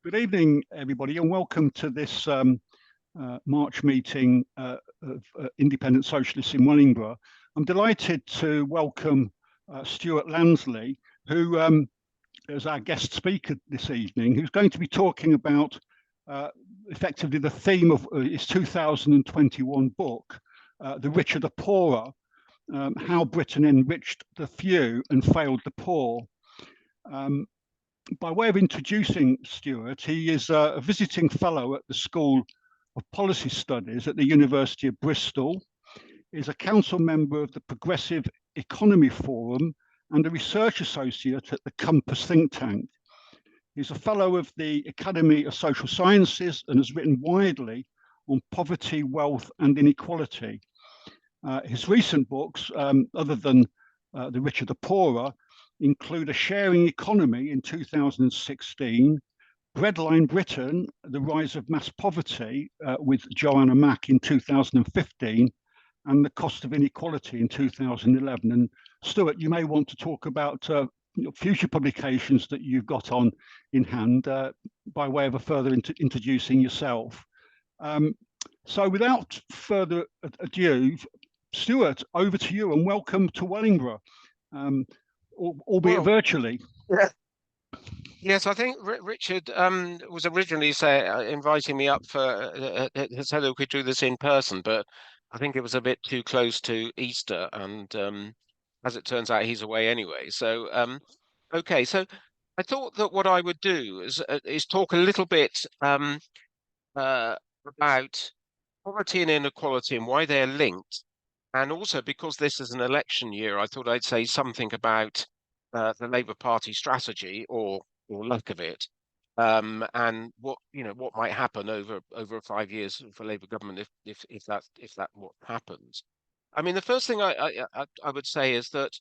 Good evening, everybody, and welcome to this March meeting of Independent Socialists in Wellingborough. I'm delighted to welcome Stewart Lansley, who is our guest speaker this evening, who's going to be talking about effectively the theme of his 2021 book, The Rich are the Poorer, How Britain Enriched the Few and Failed the Poor. By way of introducing Stewart, he is a visiting fellow at the School of Policy Studies at the University of Bristol. Is a council member of the Progressive Economy Forum and a research associate at the Compass think tank. He's a fellow of the Academy of Social Sciences and has written widely on poverty, wealth and inequality. His recent books, other than The Rich are the Poorer, include A Sharing Economy in 2016, Breadline Britain, The Rise of Mass Poverty with Joanna Mack in 2015, and The Cost of Inequality in 2011. And Stuart, you may want to talk about future publications that you've got on in hand by way of a further introducing yourself. So without further ado, Stuart, over to you and welcome to Wellingborough, albeit virtually. Yes, I think Richard was originally inviting me up for said we could do this in person, but I think it was a bit too close to Easter, and as it turns out, he's away anyway. So okay, so I thought that what I would do is talk a little bit about poverty and inequality and why they're linked. And also because this is an election year, I thought I'd say something about the Labour Party strategy or lack of it, and what might happen over 5 years for Labour government if that what happens. I mean, the first thing I would say is that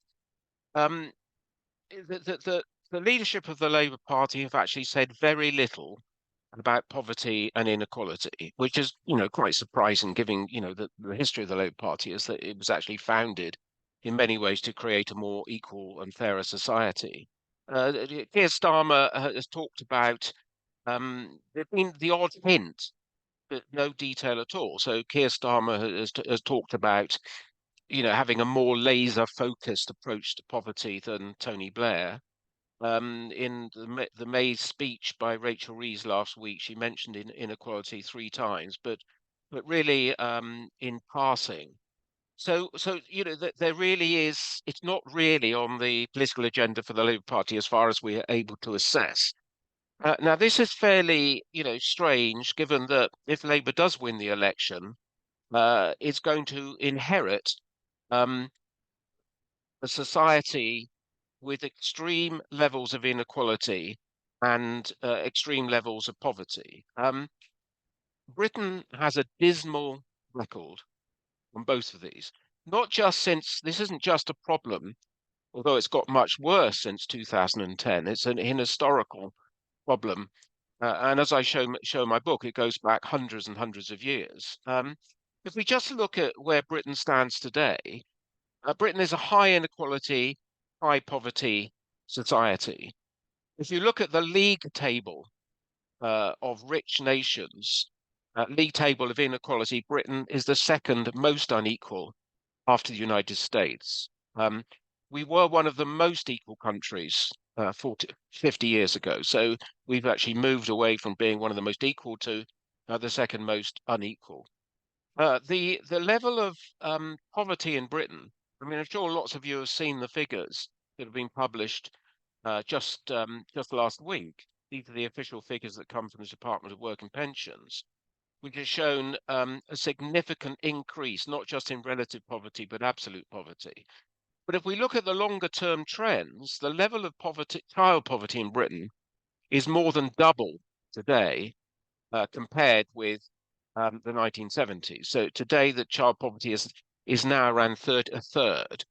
the leadership of the Labour Party have actually said very little about poverty and inequality, which is, quite surprising, given, the history of the Labour Party is that it was actually founded in many ways to create a more equal and fairer society. Keir Starmer has talked about, there's been the odd hint, but no detail at all. So Keir Starmer has talked about, having a more laser-focused approach to poverty than Tony Blair. In the May speech by Rachel Reeves last week, she mentioned inequality 3 times, but really in passing. So there really is. It's not really on the political agenda for the Labour Party as far as we are able to assess. Now, this is fairly strange, given that if Labour does win the election, it's going to inherit a society with extreme levels of inequality and extreme levels of poverty. Britain has a dismal record on both of these, not just since this isn't just a problem, although it's got much worse since 2010. It's an historical problem. And as I show in my book, it goes back hundreds and hundreds of years. If we just look at where Britain stands today, Britain is a high inequality, high poverty society. If you look at the league table of rich nations, league table of inequality, Britain is the second most unequal after the United States. We were one of the most equal countries 50 years ago. So we've actually moved away from being one of the most equal to the second most unequal. The level of poverty in Britain, I mean, I'm sure lots of you have seen the figures that have been published just last week. These are the official figures that come from the Department of Work and Pensions, which has shown a significant increase, not just in relative poverty, but absolute poverty. But if we look at the longer term trends, the level of child poverty in Britain is more than double today compared with the 1970s. So today, the child poverty is now around a third.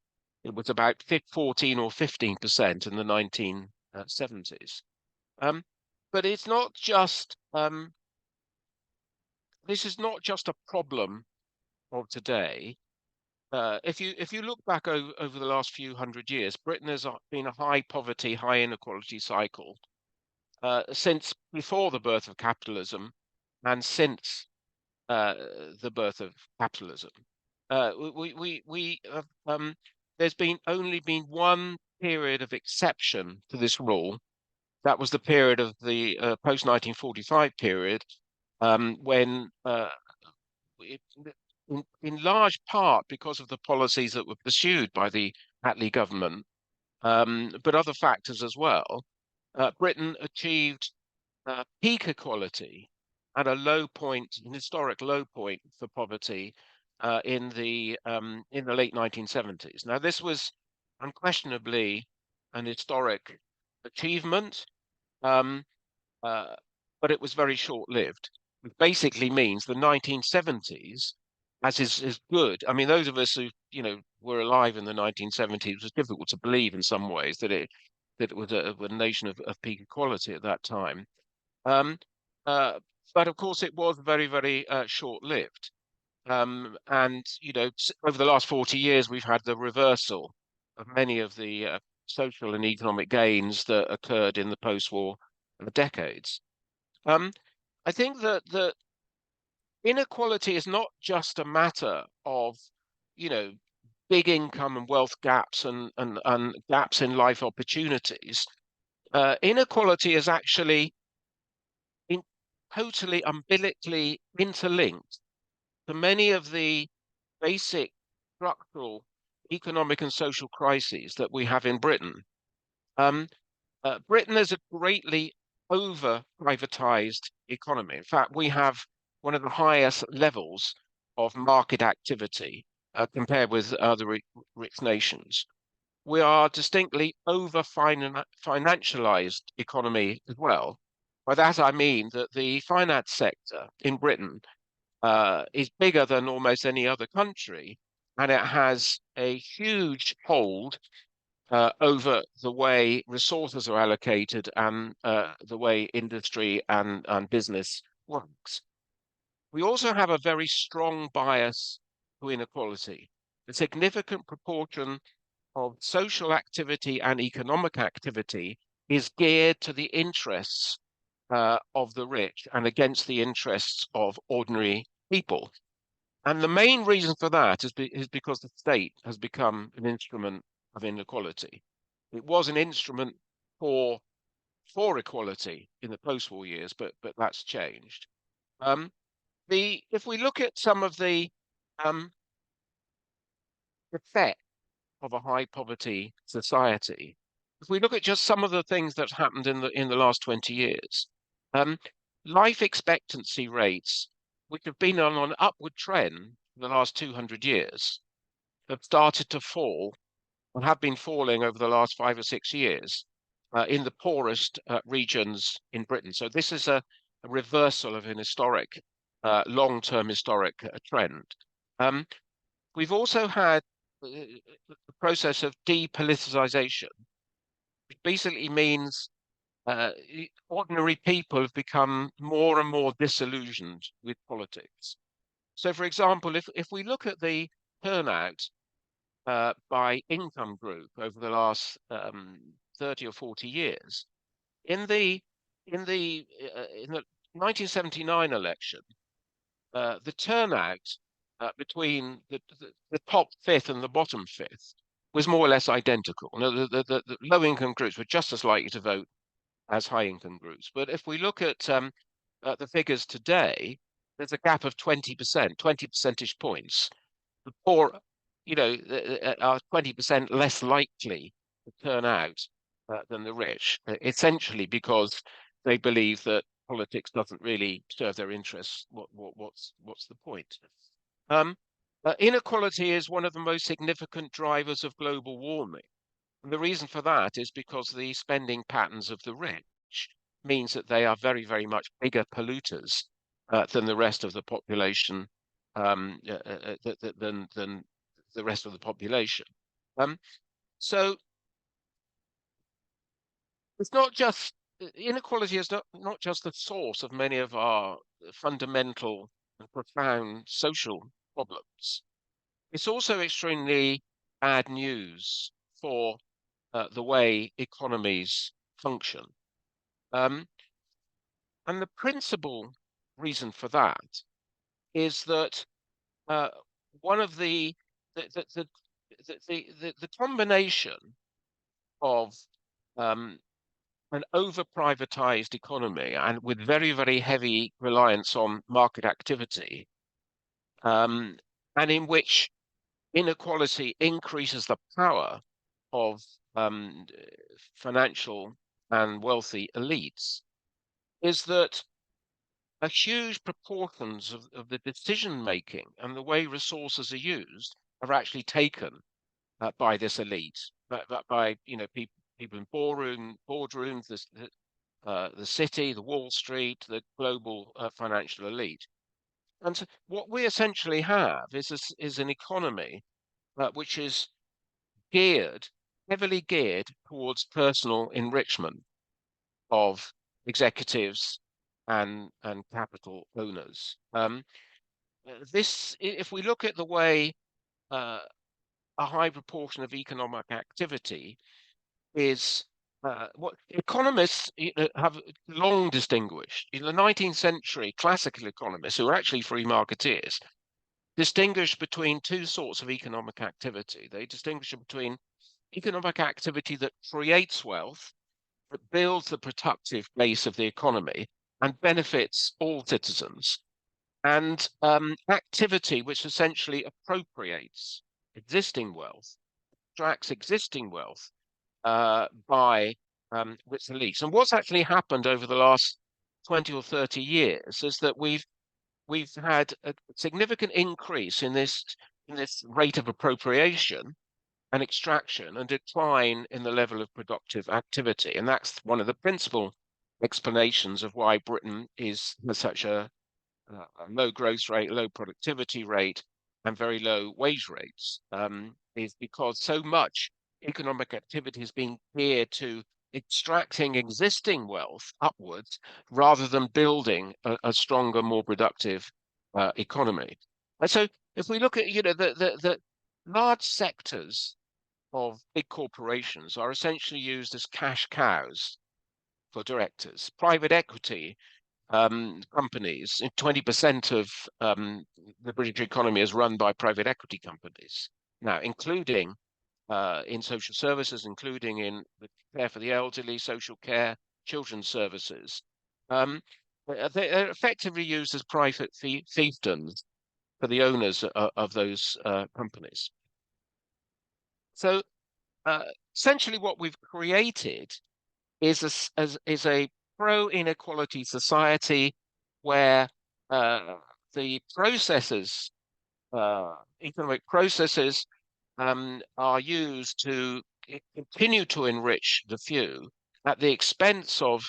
It was about 14 or 15% in the 1970s. But it's not just this is not just a problem of today. If you look back over the last few hundred years, Britain has been a high poverty, high inequality cycle since before the birth of capitalism and since the birth of capitalism. We have, there's only been one period of exception to this rule. That was the period of the post 1945 period, when it, in large part because of the policies that were pursued by the Attlee government, but other factors as well, Britain achieved peak equality at a low point, an historic low point for poverty, in the late 1970s. Now, this was unquestionably an historic achievement, um, uh, but it was very short-lived. Which basically means the 1970s, as is good. I mean, those of us who were alive in the 1970s, it was difficult to believe in some ways that it was a nation of peak equality at that time. Um, uh, but of course, it was very, very short-lived. And over the last 40 years, we've had the reversal of many of the social and economic gains that occurred in the post-war decades. I think that the inequality is not just a matter of, you know, big income and wealth gaps and gaps in life opportunities. Inequality is actually in, totally umbilically interlinked to many of the basic structural economic and social crises that we have in Britain. Um, Britain is a greatly over privatized economy. In fact, we have one of the highest levels of market activity compared with other rich nations. We are distinctly over financialized economy as well. By that I mean that the finance sector in Britain is bigger than almost any other country, and it has a huge hold over the way resources are allocated and the way industry and business works. We also have a very strong bias to inequality. A significant proportion of social activity and economic activity is geared to the interests of the rich and against the interests of ordinary people. And the main reason for that is because the state has become an instrument of inequality. It was an instrument for equality in the post-war years, but that's changed. If we look at some of the effect of a high poverty society, if we look at just some of the things that happened in the last 20 years, um, life expectancy rates, which have been on an upward trend for the last 200 years, have started to fall and have been falling over the last 5 or 6 years in the poorest regions in Britain. So this is a reversal of an historic, long-term historic trend. We've also had the process of depoliticization, which basically means ordinary people have become more and more disillusioned with politics. So, for example, if we look at the turnout by income group over the last 30 or 40 years, in the 1979 election, the turnout between the top fifth and the bottom fifth was more or less identical. No, the low income groups were just as likely to vote as high income groups. But if we look at the figures today, there's a gap of 20%, 20 percentage points. The poor, are 20% less likely to turn out than the rich, essentially because they believe that politics doesn't really serve their interests. What's the point? Inequality is one of the most significant drivers of global warming. And the reason for that is because the spending patterns of the rich means that they are very, very much bigger polluters than the rest of the population, than the rest of the population. So it's not just inequality is not just the source of many of our fundamental and profound social problems. It's also extremely bad news for the way economies function. And the principal reason for that is that one of the combination of an over-privatized economy and with very, very heavy reliance on market activity, and in which inequality increases the power of financial and wealthy elites, is that a huge proportions of the decision making and the way resources are used are actually taken by this elite, but by people in boardrooms, the city, the Wall Street, the global financial elite. And so what we essentially have is an economy which is heavily geared towards personal enrichment of executives and capital owners. If we look at the way a high proportion of economic activity is what economists have long distinguished. In the 19th century, classical economists, who are actually free marketeers, distinguished between two sorts of economic activity. They distinguish between economic activity that creates wealth, that builds the productive base of the economy and benefits all citizens, and activity which essentially appropriates existing wealth, extracts existing wealth by with the lease. And what's actually happened over the last 20 or 30 years is that we've had a significant increase in this rate of appropriation and extraction and decline in the level of productive activity. And that's one of the principal explanations of why Britain has such a low growth rate, low productivity rate, and very low wage rates, is because so much economic activity is being geared to extracting existing wealth upwards rather than building a stronger, more productive economy. And so if we look at, the large sectors of big corporations are essentially used as cash cows for directors. Private equity companies, 20% of the British economy is run by private equity companies. Now, including in social services, including in the care for the elderly, social care, children's services. They're effectively used as private fiefdoms for the owners of those companies. So essentially what we've created is a pro-inequality society where the processes, economic processes, are used to continue to enrich the few at the expense of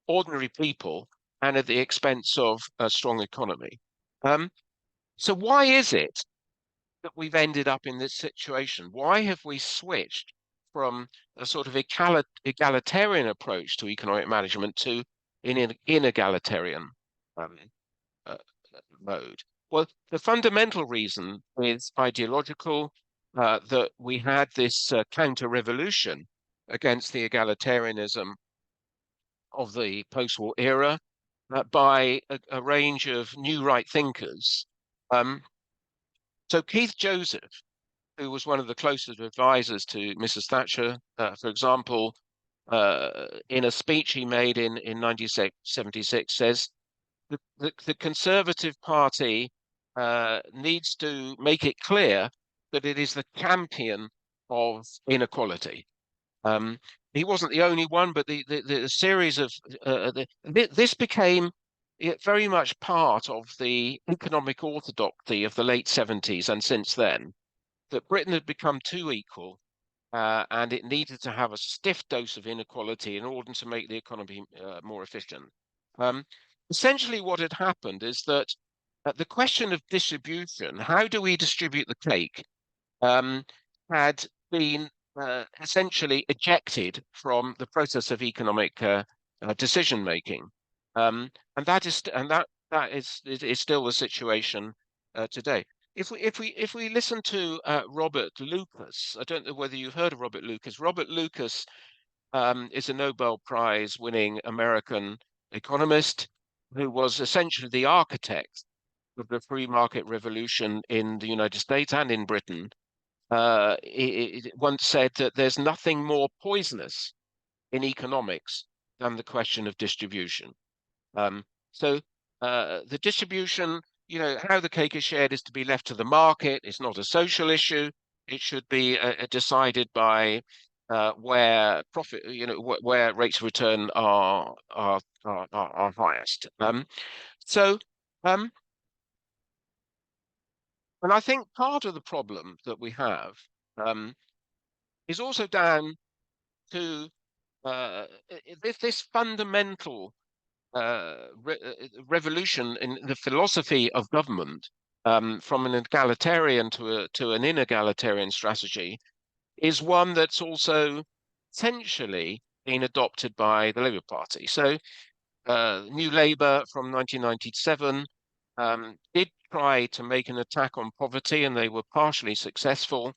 ordinary people and at the expense of a strong economy. So why is it that we've ended up in this situation? Why have we switched from a sort of egalitarian approach to economic management to an inegalitarian mode? Well, the fundamental reason is ideological, that we had this counter-revolution against the egalitarianism of the post-war era by a range of new right thinkers. So Keith Joseph, who was one of the closest advisors to Mrs. Thatcher, for example, in a speech he made in 1976, says the Conservative Party needs to make it clear that it is the champion of inequality. He wasn't the only one, but the series of this became very much part of the economic orthodoxy of the late 70s and since then, that Britain had become too equal and it needed to have a stiff dose of inequality in order to make the economy more efficient. Essentially what had happened is that the question of distribution, how do we distribute the cake, had been essentially ejected from the process of economic decision making, and that is still the situation today. If we listen to Robert Lucas, I don't know whether you've heard of Robert Lucas. Robert Lucas is a Nobel Prize winning American economist who was essentially the architect of the free market revolution in the United States and in Britain. It once said that there's nothing more poisonous in economics than the question of distribution. So the distribution, how the cake is shared is to be left to the market. It's not a social issue. It should be decided by where profit, where rates of return are highest. So, um, and I think part of the problem that we have is also down to this fundamental revolution in the philosophy of government, from an egalitarian to an inegalitarian strategy, is one that's also essentially been adopted by the Labour Party. So New Labour from 1997 did try to make an attack on poverty, and they were partially successful,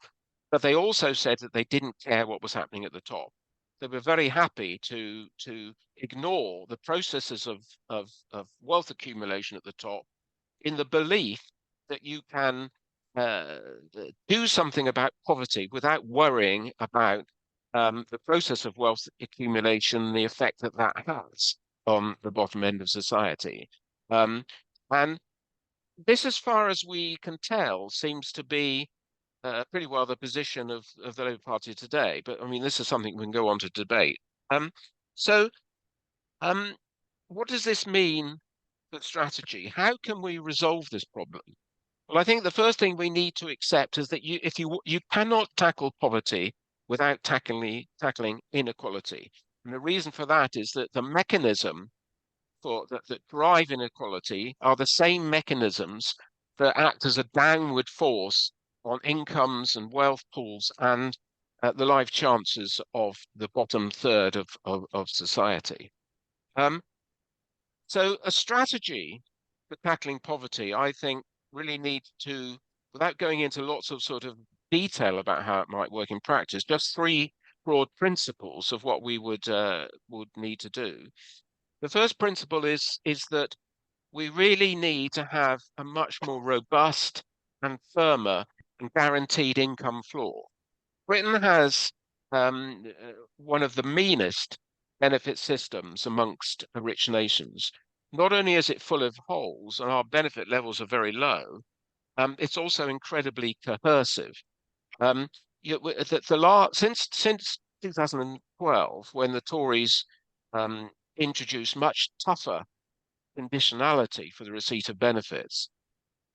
but they also said that they didn't care what was happening at the top. They were very happy to ignore the processes of wealth accumulation at the top, in the belief that you can uh, do something about poverty without worrying about the process of wealth accumulation, the effect that that has on the bottom end of society. And this, as far as we can tell, seems to be pretty well the position of the Labour Party today. But I mean, this is something we can go on to debate. Um, so, um, what does this mean for strategy? How can we resolve this problem? Well, I think the first thing we need to accept is that if you cannot tackle poverty without tackling inequality. And the reason for that is that the mechanism that drive inequality are the same mechanisms that act as a downward force on incomes and wealth pools and the life chances of the bottom third of society. So a strategy for tackling poverty, I think, really needs to, without going into lots of sort of detail about how it might work in practice, just three broad principles of what we would need to do. The first principle is that we really need to have a much more robust and firmer and guaranteed income floor. Britain has one of the meanest benefit systems amongst the rich nations. Not only is it full of holes and our benefit levels are very low, it's also incredibly coercive. Since 2012, when the Tories introduced much tougher conditionality for the receipt of benefits,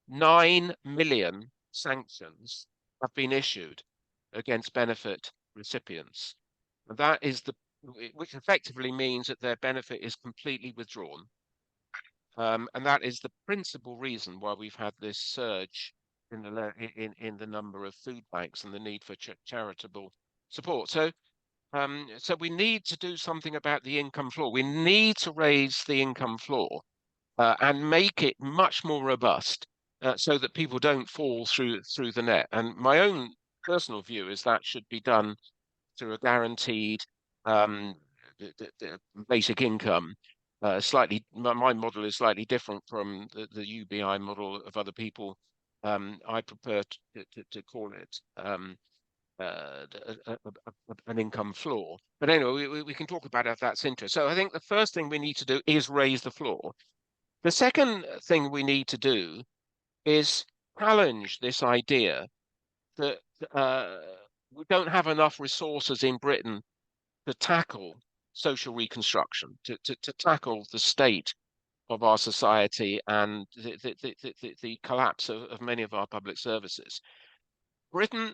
9 million sanctions have been issued against benefit recipients. And that is which effectively means that their benefit is completely withdrawn. And that is the principal reason why we've had this surge in the number of food banks and the need for charitable support. So we need to do something about the income floor. We need to raise the income floor and make it much more robust, so that people don't fall through the net. And my own personal view is that should be done through a guaranteed the basic income. My model is slightly different from the UBI model of other people. I prefer to call it an income floor. But anyway, we can talk about if that's interesting. So I think the first thing we need to do is raise the floor. The second thing we need to do is challenge this idea that we don't have enough resources in Britain to tackle social reconstruction, to tackle the state of our society and the collapse of many of our public services. Britain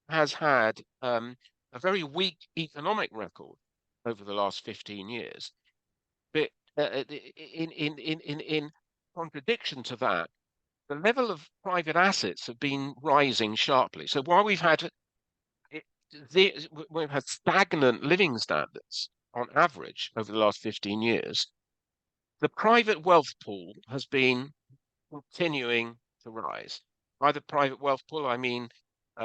has had a very weak economic record over the last 15 years. But in contradiction to that, the level of private assets have been rising sharply. So while we've had stagnant living standards on average over the last 15 years, the private wealth pool has been continuing to rise. By the private wealth pool, I mean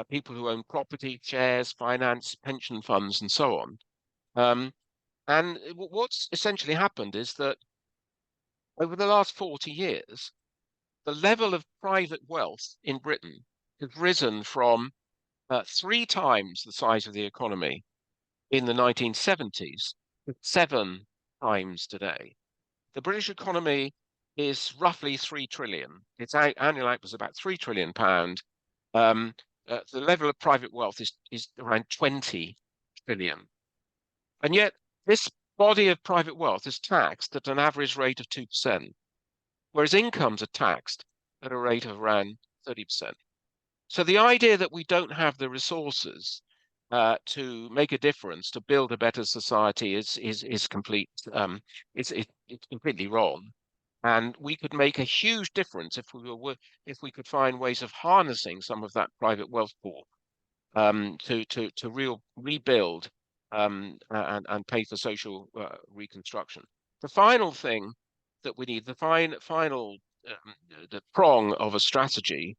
people who own property, shares, finance, pension funds, and so on. And what's essentially happened is that over the last 40 years, the level of private wealth in Britain has risen from 3 times the size of the economy in the 1970s to 7 times today. The British economy is roughly 3 trillion. Its annual output is about £3 trillion. The level of private wealth is around 20 trillion. And yet this body of private wealth is taxed at an average rate of 2%, whereas incomes are taxed at a rate of around 30%. So the idea that we don't have the resources to make a difference, to build a better society is complete. It's completely wrong. And we could make a huge difference if we could find ways of harnessing some of that private wealth pool to rebuild and pay for social reconstruction. The final thing that we need, the final the prong of a strategy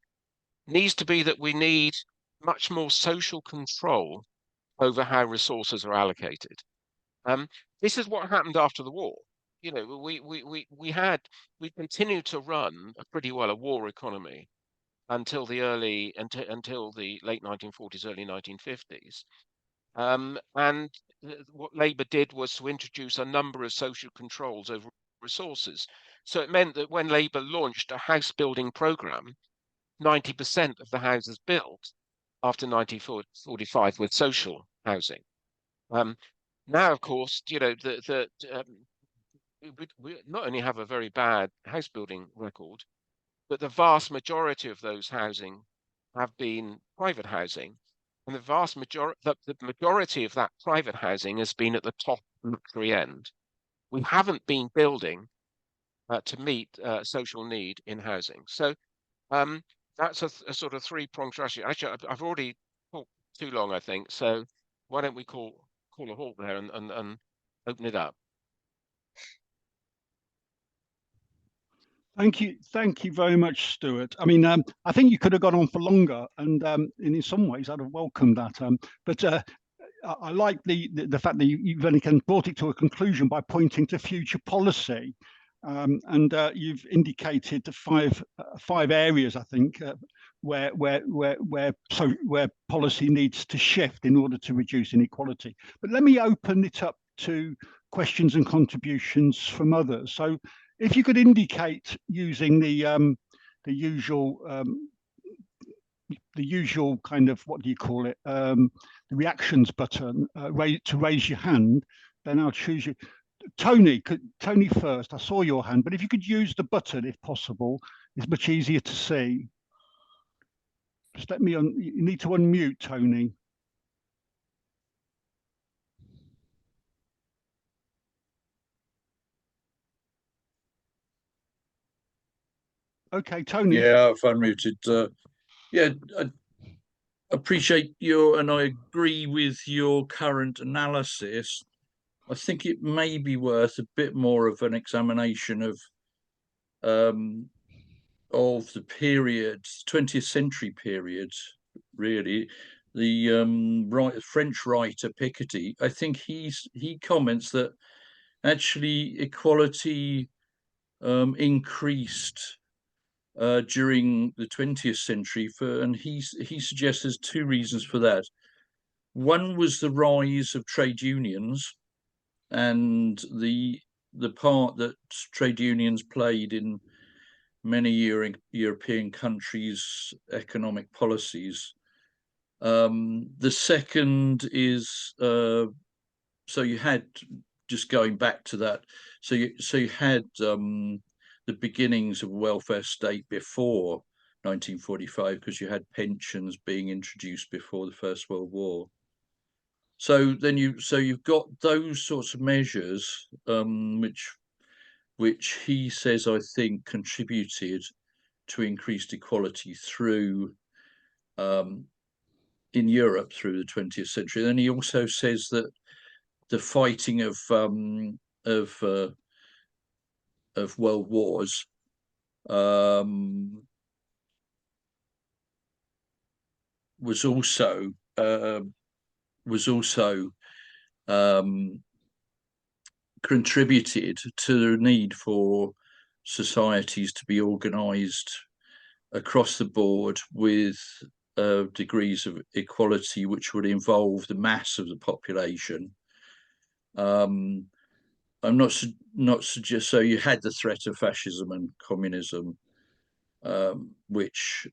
needs to be that we need much more social control over how resources are allocated. This is what happened after the war. You know, we continued to run pretty well a war economy until the late 1940s, early 1950s. And what Labour did was to introduce a number of social controls over resources. So it meant that when Labour launched a house building programme, 90% of the houses built after 1945 with social housing. Now, of course, you know, we not only have a very bad house building record, but the vast majority of those housing have been private housing. And the majority of that private housing has been at the top luxury end. We haven't been building to meet social need in housing. So that's a sort of three-pronged strategy. Actually, I've already talked too long, I think. So why don't we call a halt there and open it up? Thank you very much, Stuart. I mean, I think you could have gone on for longer, and in some ways, I'd have welcomed that. But I like the fact that you've only brought it to a conclusion by pointing to future policy, and you've indicated the five areas, I think, where policy needs to shift in order to reduce inequality. But let me open it up to questions and contributions from others. So, if you could indicate using the usual kind of, what do you call it, the reactions button, to raise your hand, then I'll choose you. Tony first. I saw your hand, but if you could use the button, if possible, it's much easier to see. Just let me you need to unmute, Tony. Okay, Tony. Yeah, I've unmuted. Yeah, I appreciate and I agree with your current analysis. I think it may be worth a bit more of an examination of the period, 20th century period, really. The French writer Piketty, I think he comments that actually equality increased during the 20th century, and he suggests there's 2 reasons for that. One was the rise of trade unions and the part that trade unions played in many European countries' economic policies. The second is so you had, just going back to that, so you had the beginnings of a welfare state before 1945, because you had pensions being introduced before the First World War. So then you've got those sorts of measures, which he says, I think, contributed to increased equality through in Europe through the 20th century. Then he also says that the fighting of world wars was also contributed to the need for societies to be organised across the board with degrees of equality which would involve the mass of the population. I'm not suggest so you had the threat of fascism and communism, which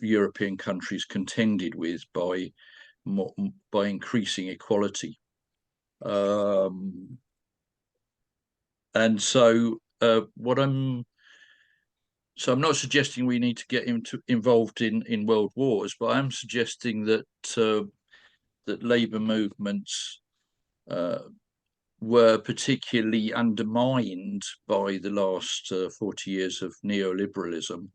European countries contended with by increasing equality. And so I'm not suggesting we need to get involved in world wars, but I'm suggesting that that labour movements were particularly undermined by the last 40 years of neoliberalism,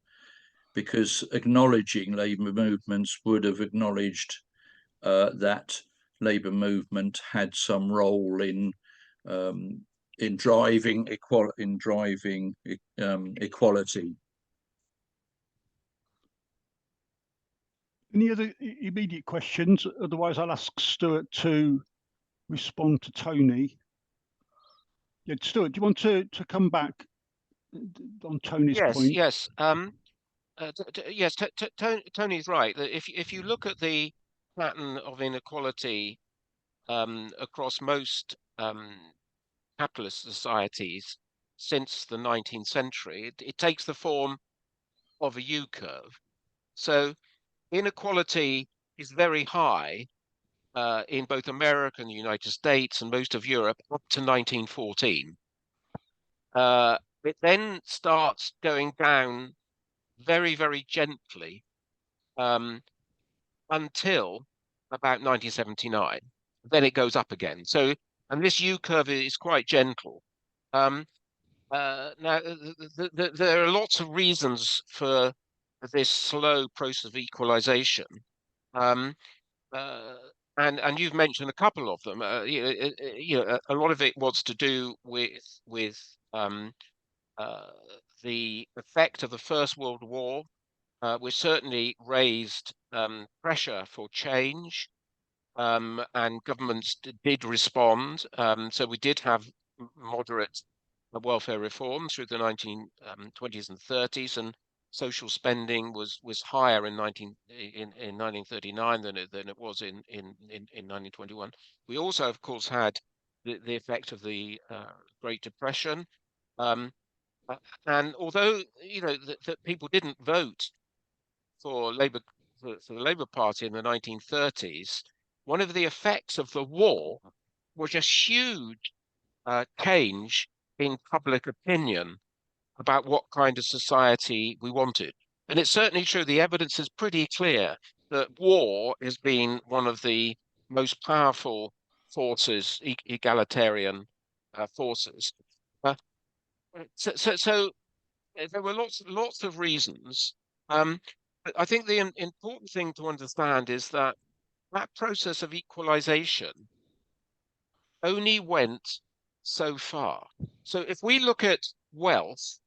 because acknowledging labour movements would have acknowledged that labour movement had some role in driving equality. Any other immediate questions? Otherwise, I'll ask Stuart to respond to Tony. Yeah, Stuart, do you want to come back on Tony's point? Yes. Yes, Tony's right. That if you look at the pattern of inequality across most capitalist societies since the 19th century, it takes the form of a U-curve. So inequality is very high in both America and the United States and most of Europe up to 1914. It then starts going down very, very gently until about 1979. Then it goes up again. So, and this U-curve is quite gentle. Now, there are lots of reasons for this slow process of equalization. And you've mentioned a couple of them. A lot of it was to do with the effect of the First World War, which certainly raised pressure for change, and governments did respond. So we did have moderate welfare reform through the 1920s and 30s, and social spending was higher in 1939 than it was in 1921. We also, of course, had the effect of the Great Depression, and although that people didn't vote for Labour for the Labour Party in the 1930s, one of the effects of the war was a huge change in public opinion about what kind of society we wanted. And it's certainly true, the evidence is pretty clear that war has been one of the most powerful forces, egalitarian forces. So there were lots of reasons. But I think the important thing to understand is that process of equalization only went so far. So if we look at wealth,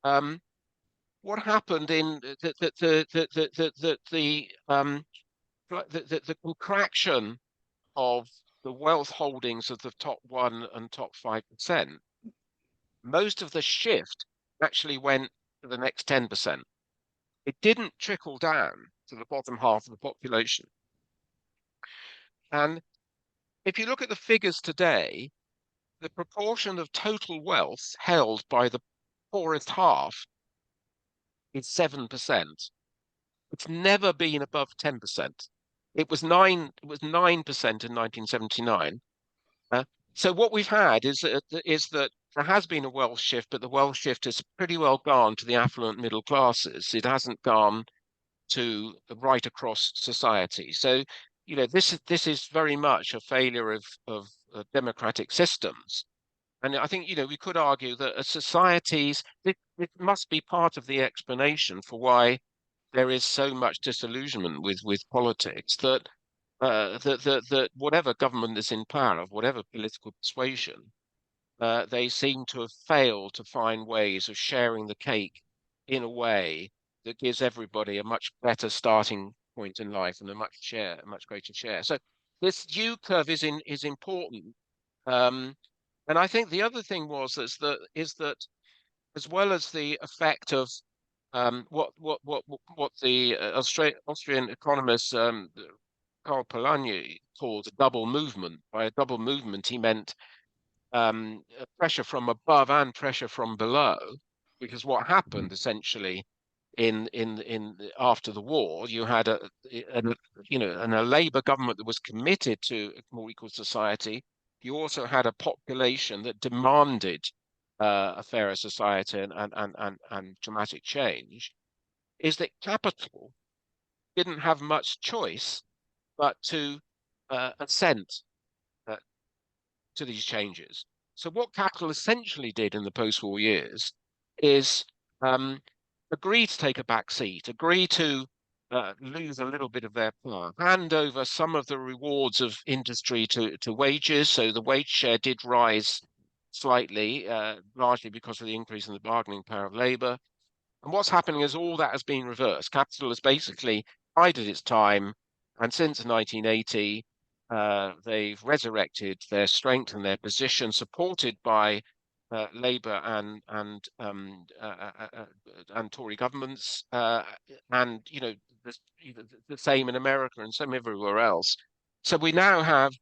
what happened in the contraction of the wealth holdings of the top 1% and top 5%, most of the shift actually went to the next 10%. It didn't trickle down to the bottom half of the population. And if you look at the figures today, the proportion of total wealth held by the poorest half is 7%. It's never been above 10%. It was 9% in 1979. So what we've had is that there has been a wealth shift, but the wealth shift has pretty well gone to the affluent middle classes. It hasn't gone to right across society. So, this is very much a failure of democratic systems. And I think, we could argue that societies, it must be part of the explanation for why there is so much disillusionment with politics, that that whatever government is in power, of whatever political persuasion, they seem to have failed to find ways of sharing the cake in a way that gives everybody a much better starting point in life and a much greater share. So this U curve is important. And I think the other thing is that as well as the effect of what the Austrian economist Karl Polanyi called a double movement. By a double movement, he meant pressure from above and pressure from below, because what happened essentially in after the war, you had a Labour government that was committed to a more equal society. You also had a population that demanded a fairer society and dramatic change. Is that capital didn't have much choice but to assent to these changes. So what capital essentially did in the post-war years is agree to take a back seat, agree to lose a little bit of their power, hand over some of the rewards of industry to wages. So the wage share did rise slightly, largely because of the increase in the bargaining power of labour. And what's happening is all that has been reversed. Capital has basically bided its time, and since 1980, they've resurrected their strength and their position, supported by Labour and Tory governments, and the same in America and some everywhere else. So we now have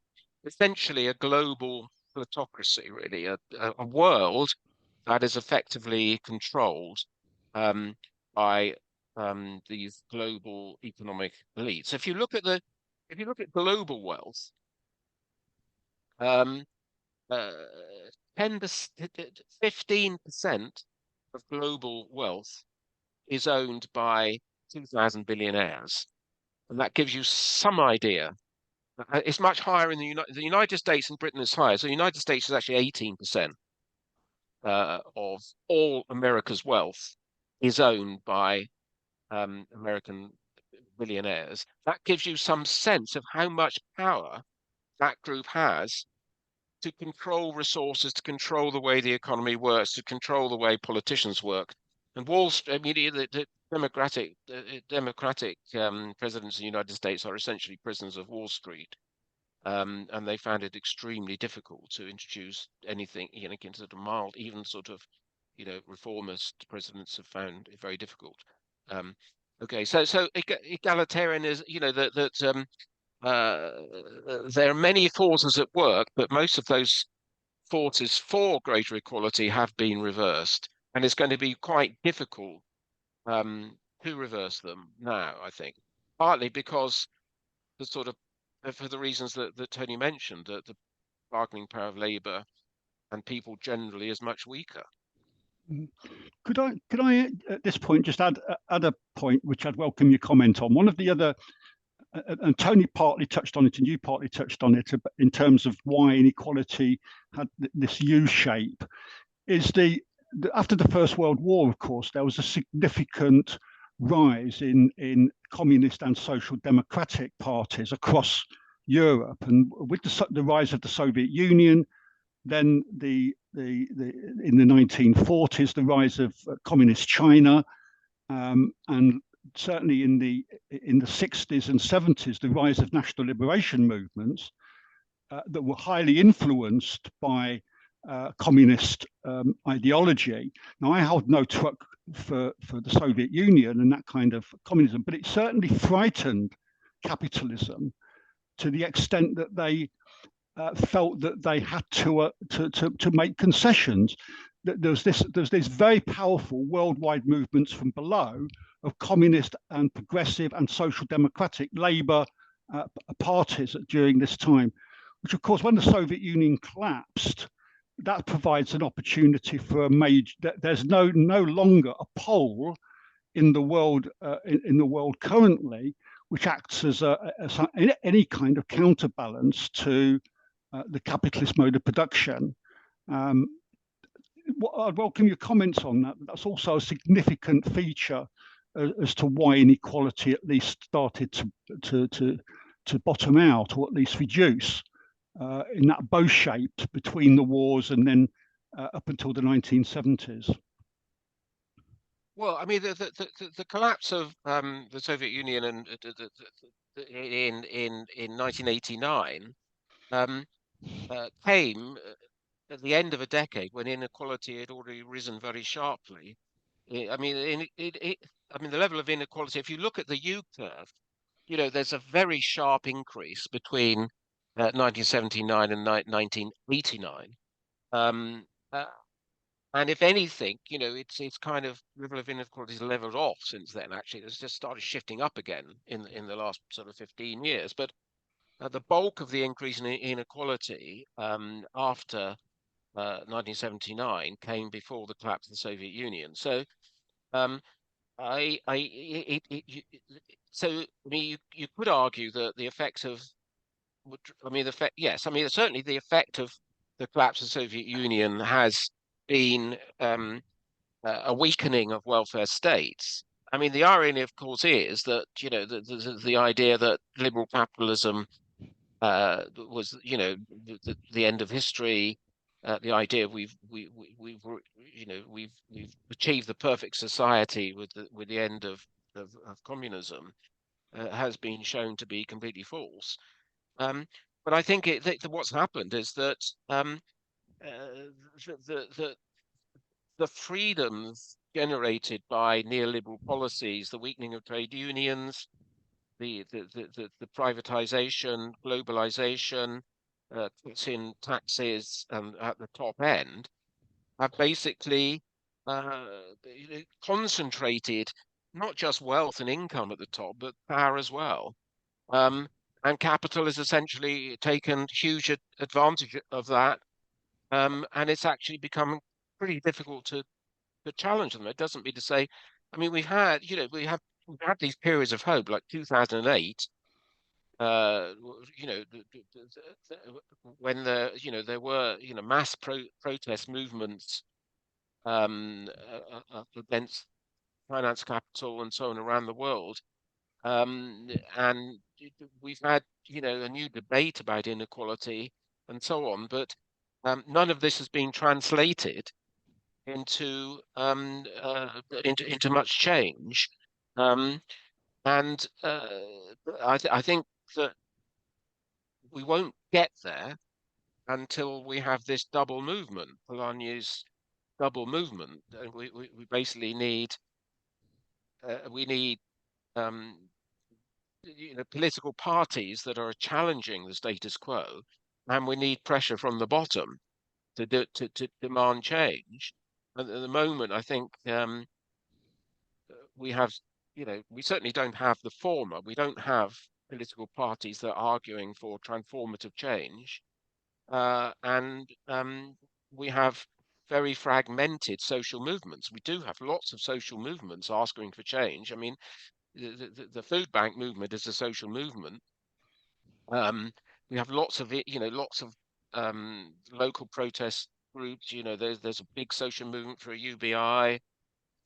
essentially a global plutocracy, really, a world that is effectively controlled by these global economic elites. If you look at global wealth, 15% of global wealth is owned by 2,000 billionaires, and that gives you some idea. It's much higher in the United States, and Britain is higher. So the United States is actually 18% of all America's wealth is owned by American billionaires. That gives you some sense of how much power that group has to control resources, to control the way the economy works, to control the way politicians work. And Wall Street, I mean, the democratic presidents of the United States are essentially prisoners of Wall Street. And they found it extremely difficult to introduce anything, into sort of mild, even sort of, reformist presidents have found it very difficult. Okay, so egalitarian is, there are many forces at work, but most of those forces for greater equality have been reversed, and it's going to be quite difficult to reverse them now, I think, partly because the sort of for the reasons that Tony mentioned, that the bargaining power of labour and people generally is much weaker. Could I at this point just add a point which I'd welcome your comment on? One of the other, and Tony partly touched on it and you partly touched on it, in terms of why inequality had this U shape, is after the First World War, of course, there was a significant rise in communist and social democratic parties across Europe, and with the rise of the Soviet Union, then in the 1940s, the rise of communist China, and certainly in the 60s and 70s, the rise of national liberation movements that were highly influenced by communist ideology. Now, I hold no truck for the Soviet Union and that kind of communism, but it certainly frightened capitalism to the extent that they felt that they had to make concessions. There's these very powerful worldwide movements from below of communist and progressive and social democratic Labour parties during this time, which, of course, when the Soviet Union collapsed, that provides an opportunity for a major. There's no longer a pole in the world currently which acts as any kind of counterbalance to the capitalist mode of production. I'd welcome your comments on that. That's also a significant feature as to why inequality at least started to bottom out, or at least reduce in that bow shaped between the wars and then up until the 1970s. Well, I mean, the collapse of the Soviet Union and in 1989 came at the end of a decade when inequality had already risen very sharply. I mean, I mean, the level of inequality, if you look at the U curve, there's a very sharp increase between 1979 and 1989. Um, uh, and if anything, it's kind of level of inequality has leveled off since then. Actually, it's just started shifting up again in the last sort of 15 years. But the bulk of the increase in inequality after 1979 came before the collapse of the Soviet Union. So um, so I mean, you could argue that the effects of, I mean, yes, I mean, certainly the effect of the collapse of the Soviet Union has been a weakening of welfare states. I mean, the irony, of course, is that the idea that liberal capitalism was the end of history. The idea we've achieved the perfect society with the end of communism has been shown to be completely false. But I think what's happened is that the the freedoms generated by neoliberal policies, the weakening of trade unions, the privatization, globalization, cuts in taxes at the top end have basically uh, concentrated not just wealth and income at the top, but power as well. Um, and capital has essentially taken huge advantage of that, and it's actually become pretty difficult to challenge them. It doesn't mean to say, I mean, we've had these periods of hope, like 2008. When there were mass protest movements against finance capital and so on around the world, and we've had a new debate about inequality and so on, but none of this has been translated into into much change. Um, and I think that we won't get there until we have this double movement, Polanyi's double movement. And we basically need we need um, political parties that are challenging the status quo, and we need pressure from the bottom to demand change. And at the moment, I think we have, we certainly don't have the former. We don't have political parties that are arguing for transformative change, and we have very fragmented social movements. We do have lots of social movements asking for change. I mean, the food bank movement is a social movement. We have lots of lots of local protest groups. There's a big social movement for a UBI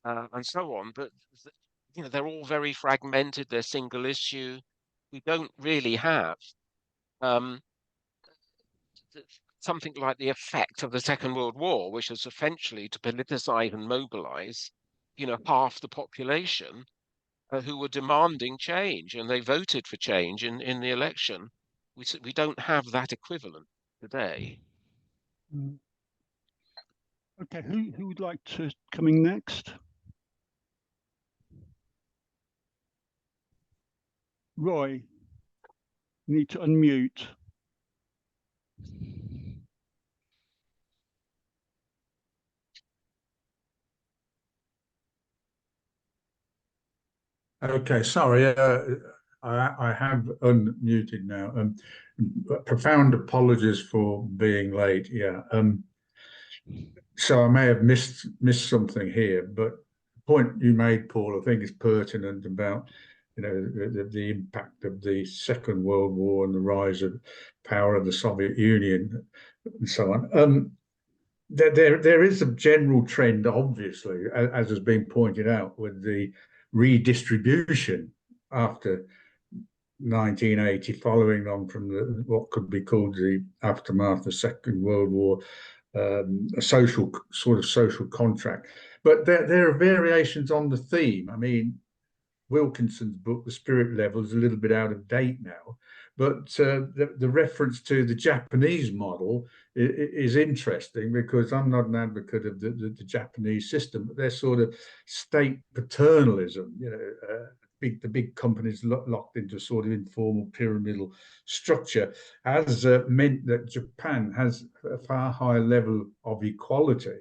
and so on. But they're all very fragmented. They're single issue. We don't really have um, something like the effect of the Second World War, which is essentially to politicize and mobilize, half the population who were demanding change, and they voted for change in the election. We don't have that equivalent today. Okay, who would like to coming next? Roy, you need to unmute. Okay, sorry, I have unmuted now. Profound apologies for being late. Yeah, so I may have missed something here, but the point you made, Paul, I think is pertinent about the impact of the Second World War and the rise of power of the Soviet Union and so on. There is a general trend, obviously, as has been pointed out, with the redistribution after 1980, following on from what could be called the aftermath of the Second World War, a social contract. But there are variations on the theme. I mean, Wilkinson's book, The Spirit Level, is a little bit out of date now. But the reference to the Japanese model is interesting, because I'm not an advocate of the Japanese system, but their sort of state paternalism, the big companies locked into a sort of informal pyramidal structure, has meant that Japan has a far higher level of equality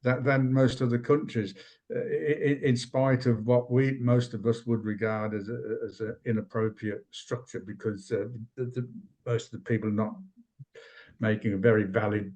than most other countries, in spite of what most of us would regard as an inappropriate structure, because most of the people are not making a very valid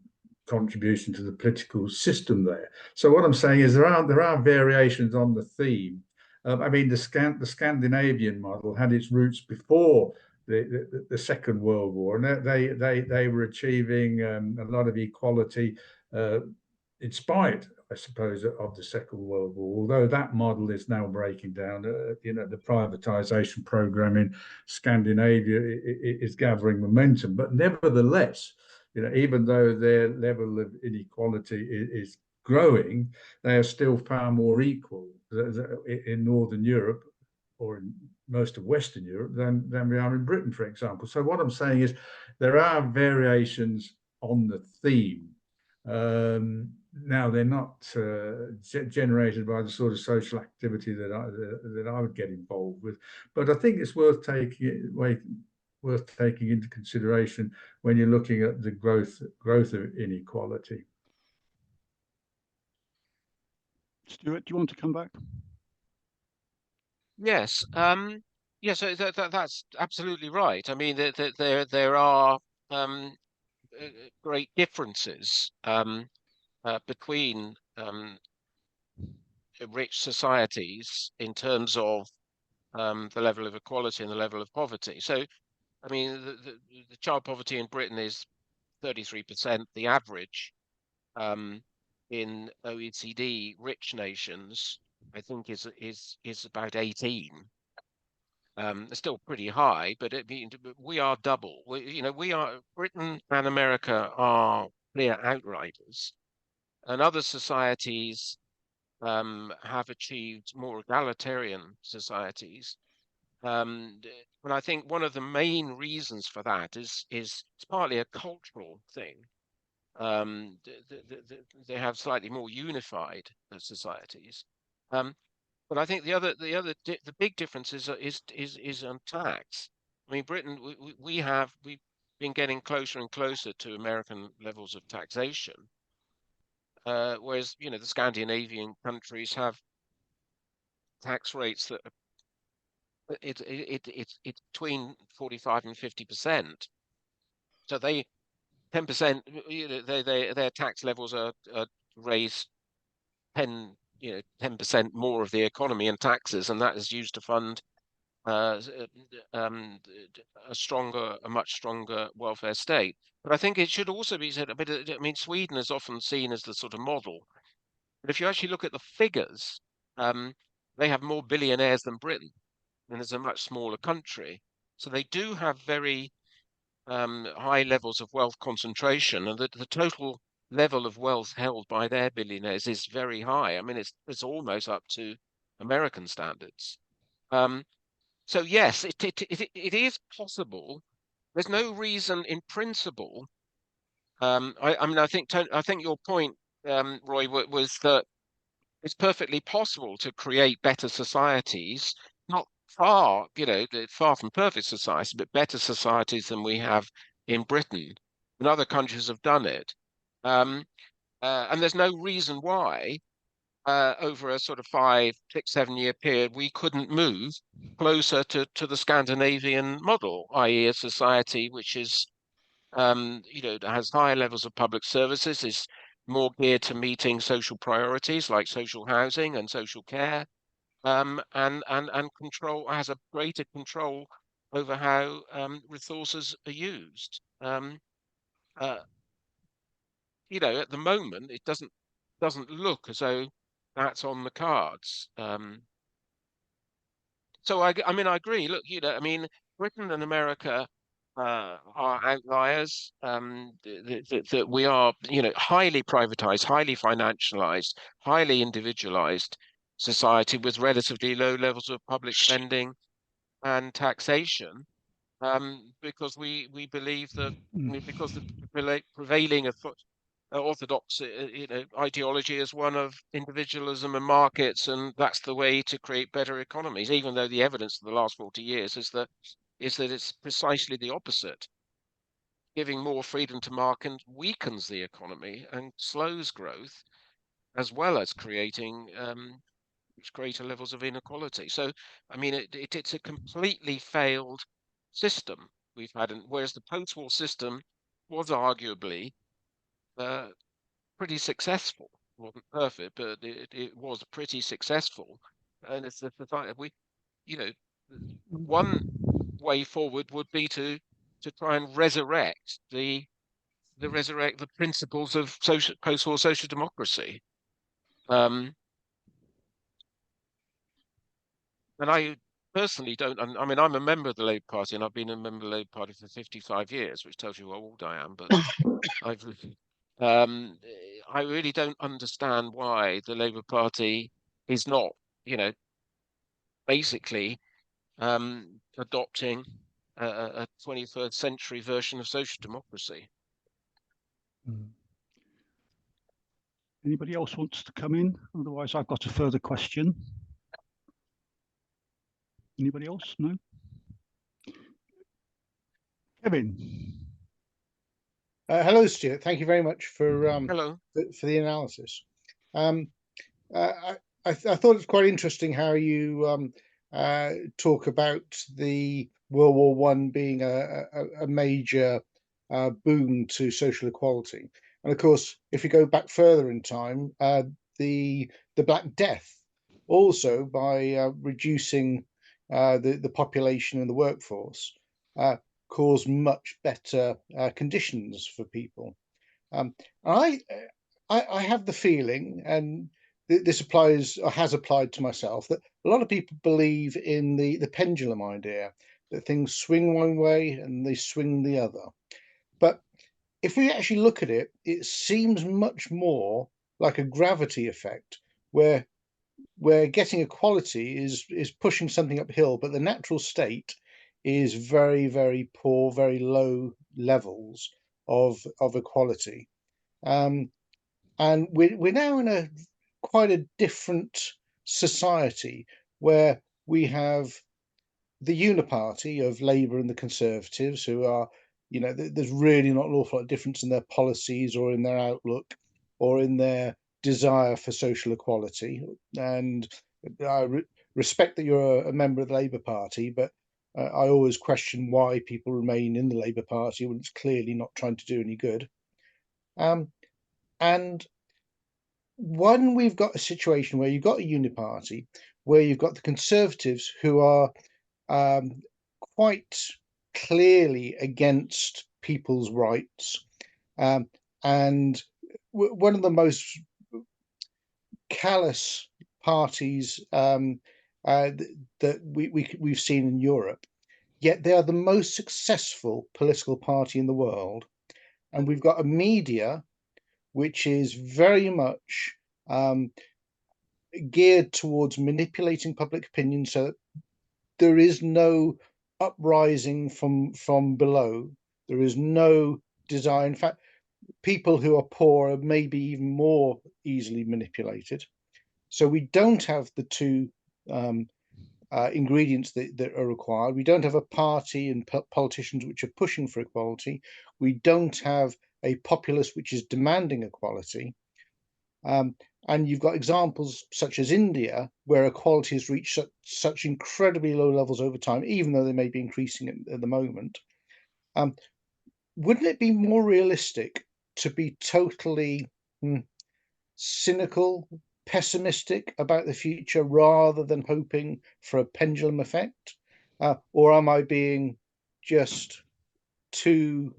contribution to the political system there. So what I'm saying is there are variations on the theme. I mean, the Scandinavian model had its roots before the Second World War, and they were achieving a lot of equality in spite, I suppose, of the Second World War. Although that model is now breaking down, the privatization program in Scandinavia is gathering momentum. But nevertheless, even though their level of inequality is growing, they are still far more equal in Northern Europe, or in most of Western Europe, than we are in Britain, for example. So what I'm saying is there are variations on the theme. Now, they're not generated by the sort of social activity that I would get involved with, but I think it's worth taking into consideration when you're looking at the growth of inequality. Stuart, do you want to come back? Yes. So that's absolutely right. I mean, there are great differences between rich societies in terms of the level of equality and the level of poverty. So, I mean, the child poverty in Britain is 33%. The average in OECD rich nations, I think, is about 18. It's still pretty high, but we are double. Britain and America are clear outriders, and other societies have achieved more egalitarian societies. And I think one of the main reasons for that is it's partly a cultural thing. They have slightly more unified societies. But I think the big difference is on tax. I mean, Britain, we've been getting closer and closer to American levels of taxation, whereas the Scandinavian countries have tax rates that it's between 45 and 50%. So 10%, their tax levels are raised 10% more of the economy in taxes, and that is used to fund a much stronger welfare state. But I think it should also be said, I mean, Sweden is often seen as the sort of model. But if you actually look at the figures, they have more billionaires than Britain, and it's a much smaller country. So they do have very high levels of wealth concentration, and the total level of wealth held by their billionaires is very high. I mean, it's almost up to American standards. So yes, it is possible. There's no reason in principle. I mean, I think your point, Roy, was that it's perfectly possible to create better societies, not far from perfect societies, but better societies than we have in Britain. And other countries have done it. And there's no reason why over a sort of 5, 6, 7 year period, we couldn't move closer to the Scandinavian model, i.e. a society which is, has higher levels of public services, is more geared to meeting social priorities like social housing and social care, and has a greater control over how resources are used. At the moment, it doesn't look as though that's on the cards. So I mean, I agree. Look, I mean, Britain and America are outliers. That we are, highly privatized, highly financialized, highly individualized. society with relatively low levels of public spending and taxation, because we believe that because the prevailing orthodox ideology is one of individualism and markets, and that's the way to create better economies, even though the evidence of the last 40 years is that it's precisely the opposite. Giving more freedom to market weakens the economy and slows growth, as well as creating greater levels of inequality. So, I mean, it's a completely failed system we've had, whereas the post-war system was arguably pretty successful. It wasn't perfect, but it was pretty successful. And it's the fact that one way forward would be to try and resurrect the principles of post-war social democracy. And I personally don't. I mean, I'm a member of the Labour Party, and I've been a member of the Labour Party for 55 years, which tells you how old I am. But I really don't understand why the Labour Party is not, basically adopting a 21st century version of social democracy. Anybody else wants to come in? Otherwise, I've got a further question. Anybody else? No? Kevin. Hello, Stuart. Thank you very much for the analysis. I thought it's quite interesting how you talk about the World War I being a major boon to social equality, and of course, if you go back further in time, the Black Death also, by reducing the population and the workforce, caused much better conditions for people. I have the feeling, and this applies or has applied to myself, that a lot of people believe in the pendulum idea, that things swing one way and they swing the other. But if we actually look at it, it seems much more like a gravity effect, where getting equality is pushing something uphill, but the natural state is very, very poor, very low levels of equality. And we're now in quite a different society, where we have the uniparty of Labour and the Conservatives, who are, there's really not an awful lot of difference in their policies or in their outlook or in their desire for social equality. And I respect that you're a member of the Labour Party, but I always question why people remain in the Labour Party when it's clearly not trying to do any good. And when we've got a situation where you've got a uniparty, where you've got the Conservatives who are quite clearly against people's rights, and one of the most callous parties that we've seen in Europe, yet they are the most successful political party in the world. And we've got a media which is very much geared towards manipulating public opinion, so that there is no uprising from below. There is no desire. In fact, people who are poor are maybe even more easily manipulated. So we don't have the two ingredients that are required. We don't have a party and politicians which are pushing for equality. We don't have a populace which is demanding equality. And you've got examples such as India, where equality has reached such incredibly low levels over time, even though they may be increasing at the moment. Wouldn't it be more realistic to be totally cynical, pessimistic about the future, rather than hoping for a pendulum effect? Or am I being just too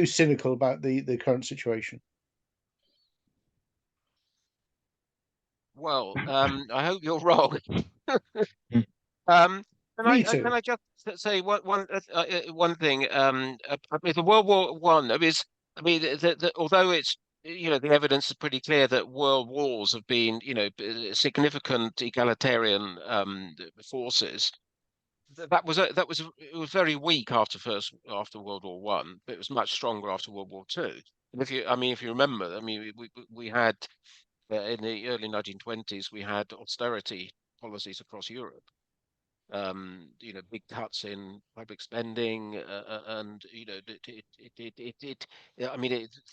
cynical about the current situation? Well, I hope you're wrong. Me too. Can I just say one thing? I mean, the World War I. Although it's the evidence is pretty clear that world wars have been, significant egalitarian forces. It was very weak after World War One, but it was much stronger after World War Two. And if you remember, we had in the early 1920s we had austerity policies across Europe. Big cuts in public spending, and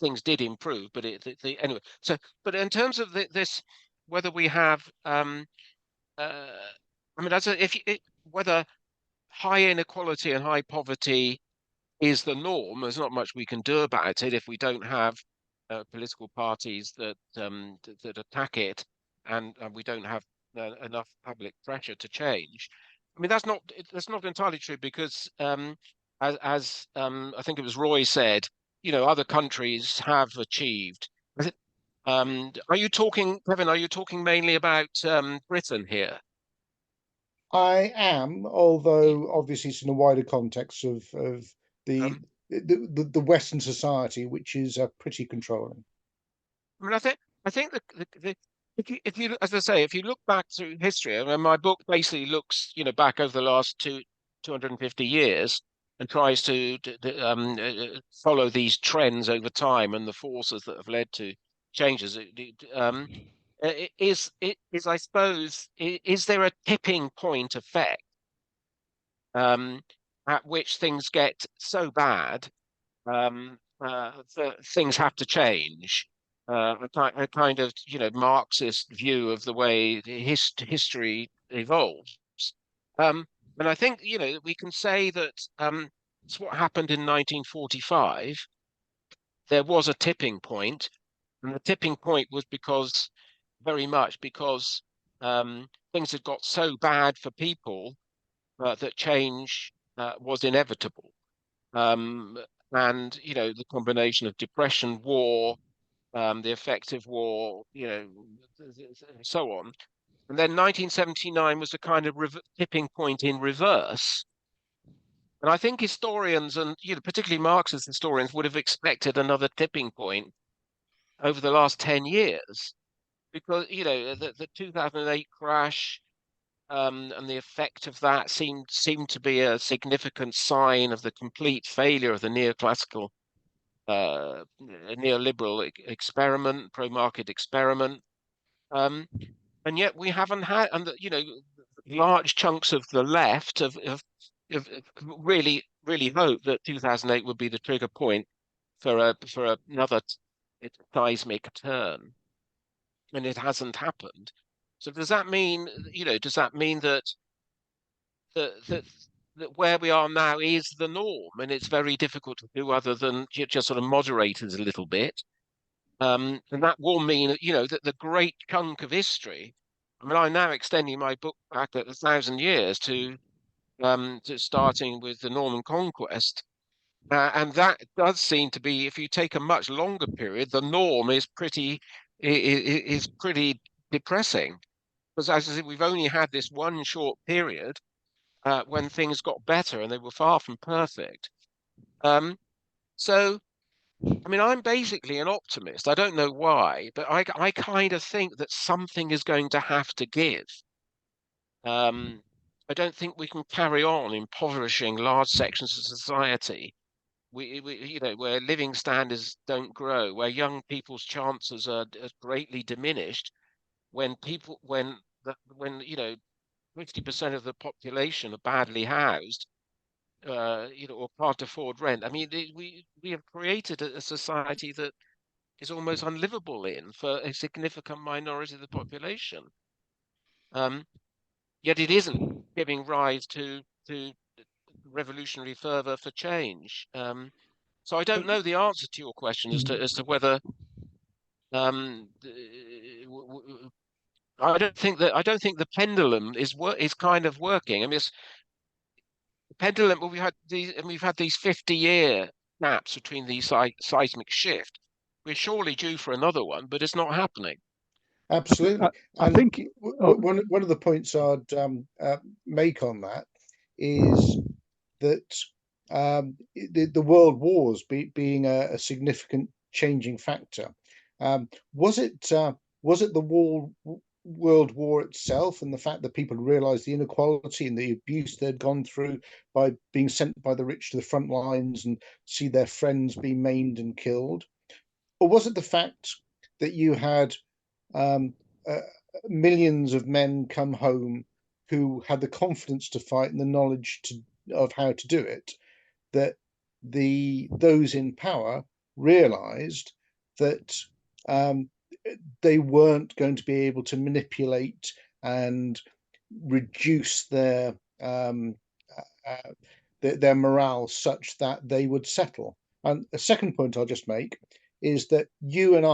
things did improve, but anyway. So, but in terms of this, whether we have, whether high inequality and high poverty is the norm, there's not much we can do about it if we don't have political parties that attack it, and we don't have enough public pressure to change. I mean, that's not entirely true, because as I think it was Roy said, other countries have achieved. Are you talking, Kevin? Are you talking mainly about Britain here? I am, although obviously it's in a wider context of the Western society, which is pretty controlling. I mean, I think if you, as I say, if you look back through history, I mean, my book basically looks, back over the last 250 years and tries to follow these trends over time and the forces that have led to changes. I suppose, is there a tipping point effect at which things get so bad that things have to change? A kind of Marxist view of the way history evolves. And I think we can say that it's what happened in 1945. There was a tipping point, and the tipping point was very much because things had got so bad for people that change was inevitable. And the combination of depression, war, the effect of war, so on. And then 1979 was a kind of tipping point in reverse. And I think historians, and particularly Marxist historians, would have expected another tipping point over the last 10 years, because the 2008 crash and the effect of that seemed to be a significant sign of the complete failure of the neoclassical neoliberal experiment, pro-market experiment, and yet we haven't had, and large chunks of the left have really hoped that 2008 would be the trigger point for another seismic turn, and it hasn't happened. So does that mean that where we are now is the norm, and it's very difficult to do other than just sort of moderate it a little bit? And that will mean that the great chunk of history. I mean, I'm now extending my book back 1,000 years to starting with the Norman Conquest, and that does seem to be, if you take a much longer period, the norm is pretty depressing, because as I said, we've only had this one short period when things got better, and they were far from perfect. So, I mean, I'm basically an optimist. I don't know why, but I kind of think that something is going to have to give. I don't think we can carry on impoverishing large sections of society. Where living standards don't grow, where young people's chances are greatly diminished, when 50% of the population are badly housed, or can't afford rent. I mean, we have created a society that is almost unlivable for a significant minority of the population. Yet it isn't giving rise to revolutionary fervor for change. So I don't know the answer to your question as to whether I don't think the pendulum is kind of working. I mean, the pendulum. Well, we've had these 50-year gaps between these seismic shift. We're surely due for another one, but it's not happening. Absolutely. I think one of the points I'd make on that is that the world wars being a significant changing factor. Was it the World War itself, and the fact that people realized the inequality and the abuse they'd gone through by being sent by the rich to the front lines and see their friends be maimed and killed? Or was it the fact that you had millions of men come home who had the confidence to fight and the knowledge of how to do it, that those in power realized that they weren't going to be able to manipulate and reduce their morale such that they would settle? And a second point I'll just make is that you and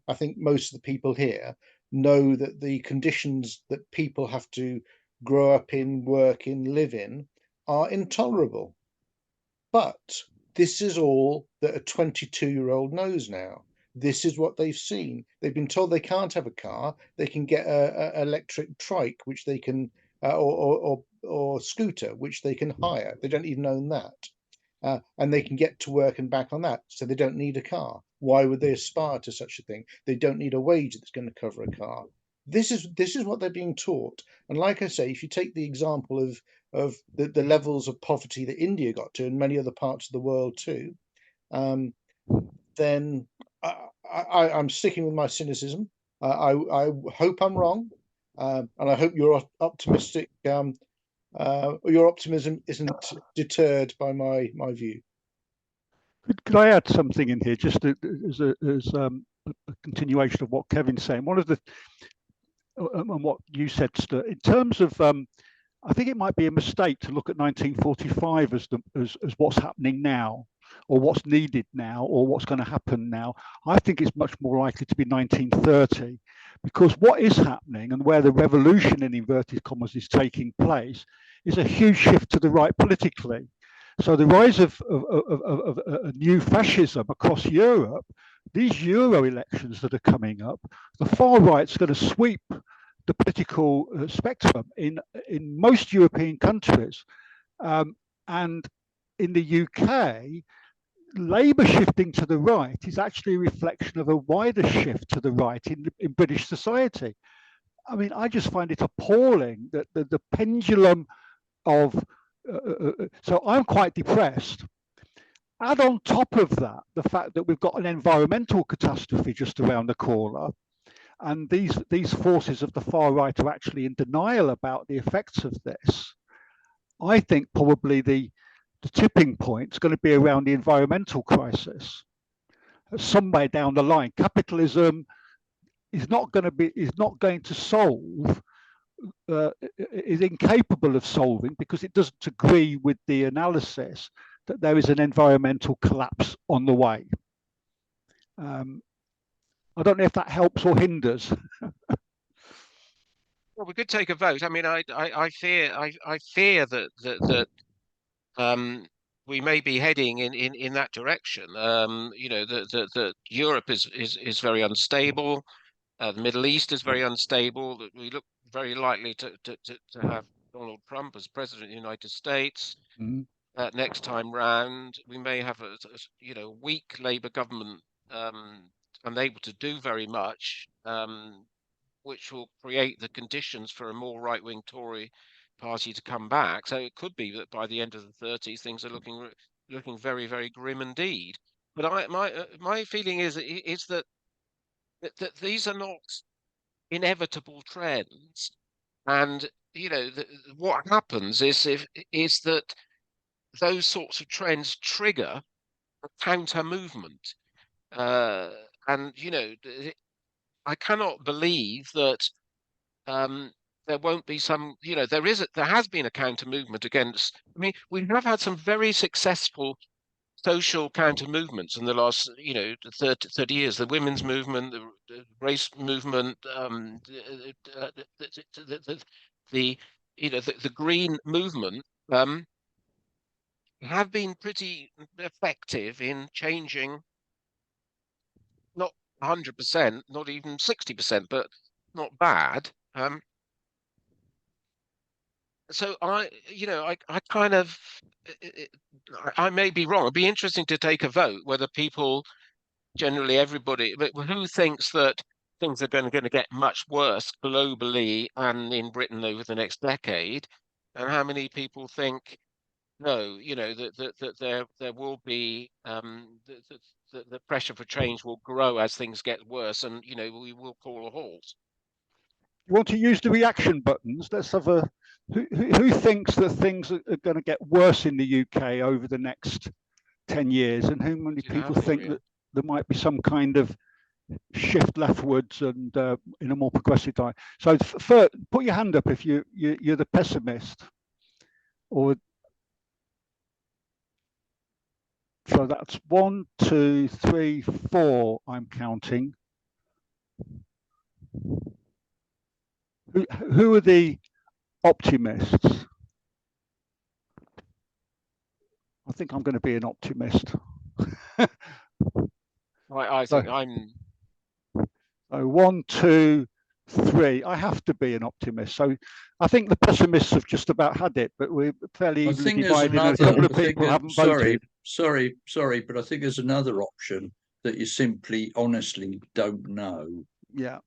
I think most of the people here know that the conditions that people have to grow up in, work in, live in are intolerable. But this is all that a 22-year-old knows now. This is what they've seen. They've been told they can't have a car. They can get an electric trike, which they can, or scooter, which they can hire. They don't even own that. And they can get to work and back on that. So they don't need a car. Why would they aspire to such a thing? They don't need a wage that's going to cover a car. This is what they're being taught. And like I say, if you take the example of the levels of poverty that India got to, and many other parts of the world too, then I'm sticking with my cynicism. I hope I'm wrong, and I hope you're optimistic. Your optimism isn't deterred by my view. Could I add something in here, just as a continuation of what Kevin's saying? One of the and what you said, Stuart, in terms of, I think it might be a mistake to look at 1945 as what's happening now, or what's needed now, or what's going to happen now. I think it's much more likely to be 1930, because what is happening and where the revolution in inverted commas is taking place is a huge shift to the right politically. So the rise of a new fascism across Europe, these Euro elections that are coming up, the far right's going to sweep the political spectrum in most European countries. And in the UK, Labour shifting to the right is actually a reflection of a wider shift to the right in British society. I mean, I just find it appalling that the pendulum of so I'm quite depressed. Add on top of that the fact that we've got an environmental catastrophe just around the corner, and these forces of the far right are actually in denial about the effects of this. I think probably the tipping point is going to be around the environmental crisis. Somewhere down the line, capitalism is not going to solve. Is incapable of solving, because it doesn't agree with the analysis that there is an environmental collapse on the way. I don't know if that helps or hinders. Well, we could take a vote. I mean, I fear that we may be heading in that direction. You know, that Europe is very unstable. The Middle East is very unstable. That we look very likely to have Donald Trump as president of the United States. Next time round. We may have a weak Labour government, unable to do very much, which will create the conditions for a more right-wing Tory party to come back. So it could be that by the end of the 30s, things are looking very, very grim indeed. But my feeling is that these are not inevitable trends, and what happens is that those sorts of trends trigger a counter movement, and I cannot believe that there won't be some. There has been a counter movement against. I mean, we have had some very successful social counter movements in the last 30 years. The women's movement, the race movement, the green movement have been pretty effective in changing, not 100%, not even 60%, but not bad. So I kind of, I may be wrong. It'd be interesting to take a vote whether people generally everybody, but who thinks that things are going to get much worse globally and in Britain over the next decade? And how many people think, no, you know, that there will be the pressure for change will grow as things get worse, and you know we will call a halt. You want to use the reaction buttons? Let's have a. Who thinks that things are going to get worse in the UK over the next 10 years, and how many people think that there might be some kind of shift leftwards and in a more progressive direction? So put your hand up if you're the pessimist, or so that's 1, 2, 3, 4. I'm counting. Who are the optimists? I think I'm going to be an optimist. I think I'm. So 1, 2, 3. I have to be an optimist. So I think the pessimists have just about had it, but we're fairly evenly divided. And a couple of people haven't voted. Sorry, but I think there's another option that you simply, honestly don't know. Yeah.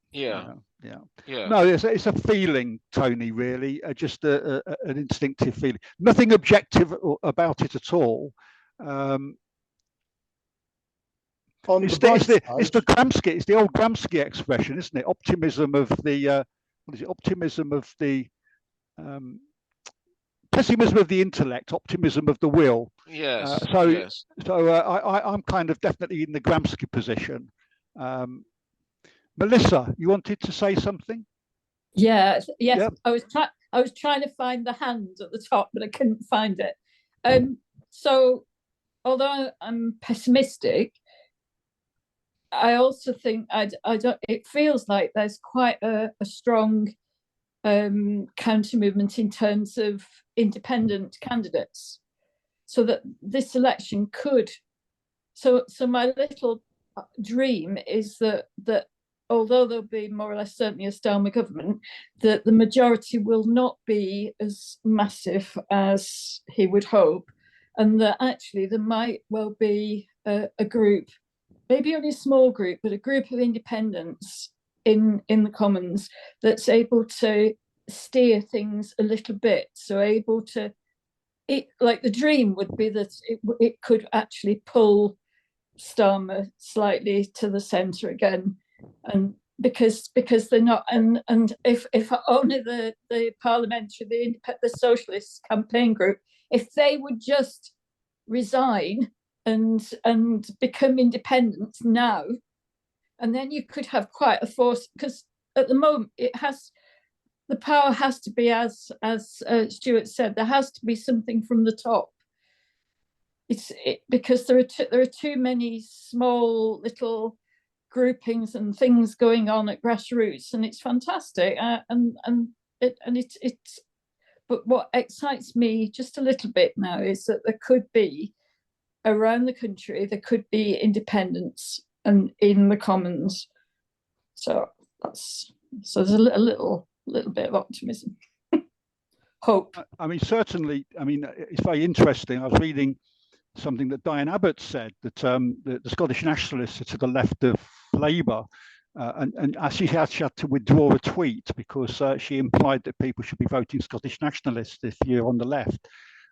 No, it's a feeling, Tony. Really, just an instinctive feeling. Nothing objective about it at all. It's the Gramsci. It's the old Gramsci expression, isn't it? Optimism of the what is it? Optimism of the pessimism of the intellect, optimism of the will. Yes. So I'm kind of definitely in the Gramsci position. Melissa, you wanted to say something? Yes. Yep. I was trying to find the hand at the top, but I couldn't find it. So although I'm pessimistic, I also think I don't. It feels like there's quite a strong counter movement in terms of independent candidates, so that this election could. So my little dream is that although there'll be more or less certainly a Starmer government, that the majority will not be as massive as he would hope, and that actually there might well be a group, maybe only a small group, but a group of independents in the Commons that's able to steer things a little bit. So able to, like the dream would be that it could actually pull Starmer slightly to the centre again, and because they're not, and if only the parliamentary, the Socialist campaign group, if they would just resign and become independent now, and then you could have quite a force, because at the moment the power has to be, as Stuart said, there has to be something from the top. Because there are too many small little groupings and things going on at grassroots, and it's fantastic. But what excites me just a little bit now is that there could be, around the country, there could be independence and in the Commons. So there's a little bit of optimism, hope. I mean, certainly. I mean, it's very interesting. I was reading something that Diane Abbott said, that the Scottish Nationalists are to the left of Labour, and she had to withdraw a tweet because she implied that people should be voting Scottish Nationalists if you're on the left.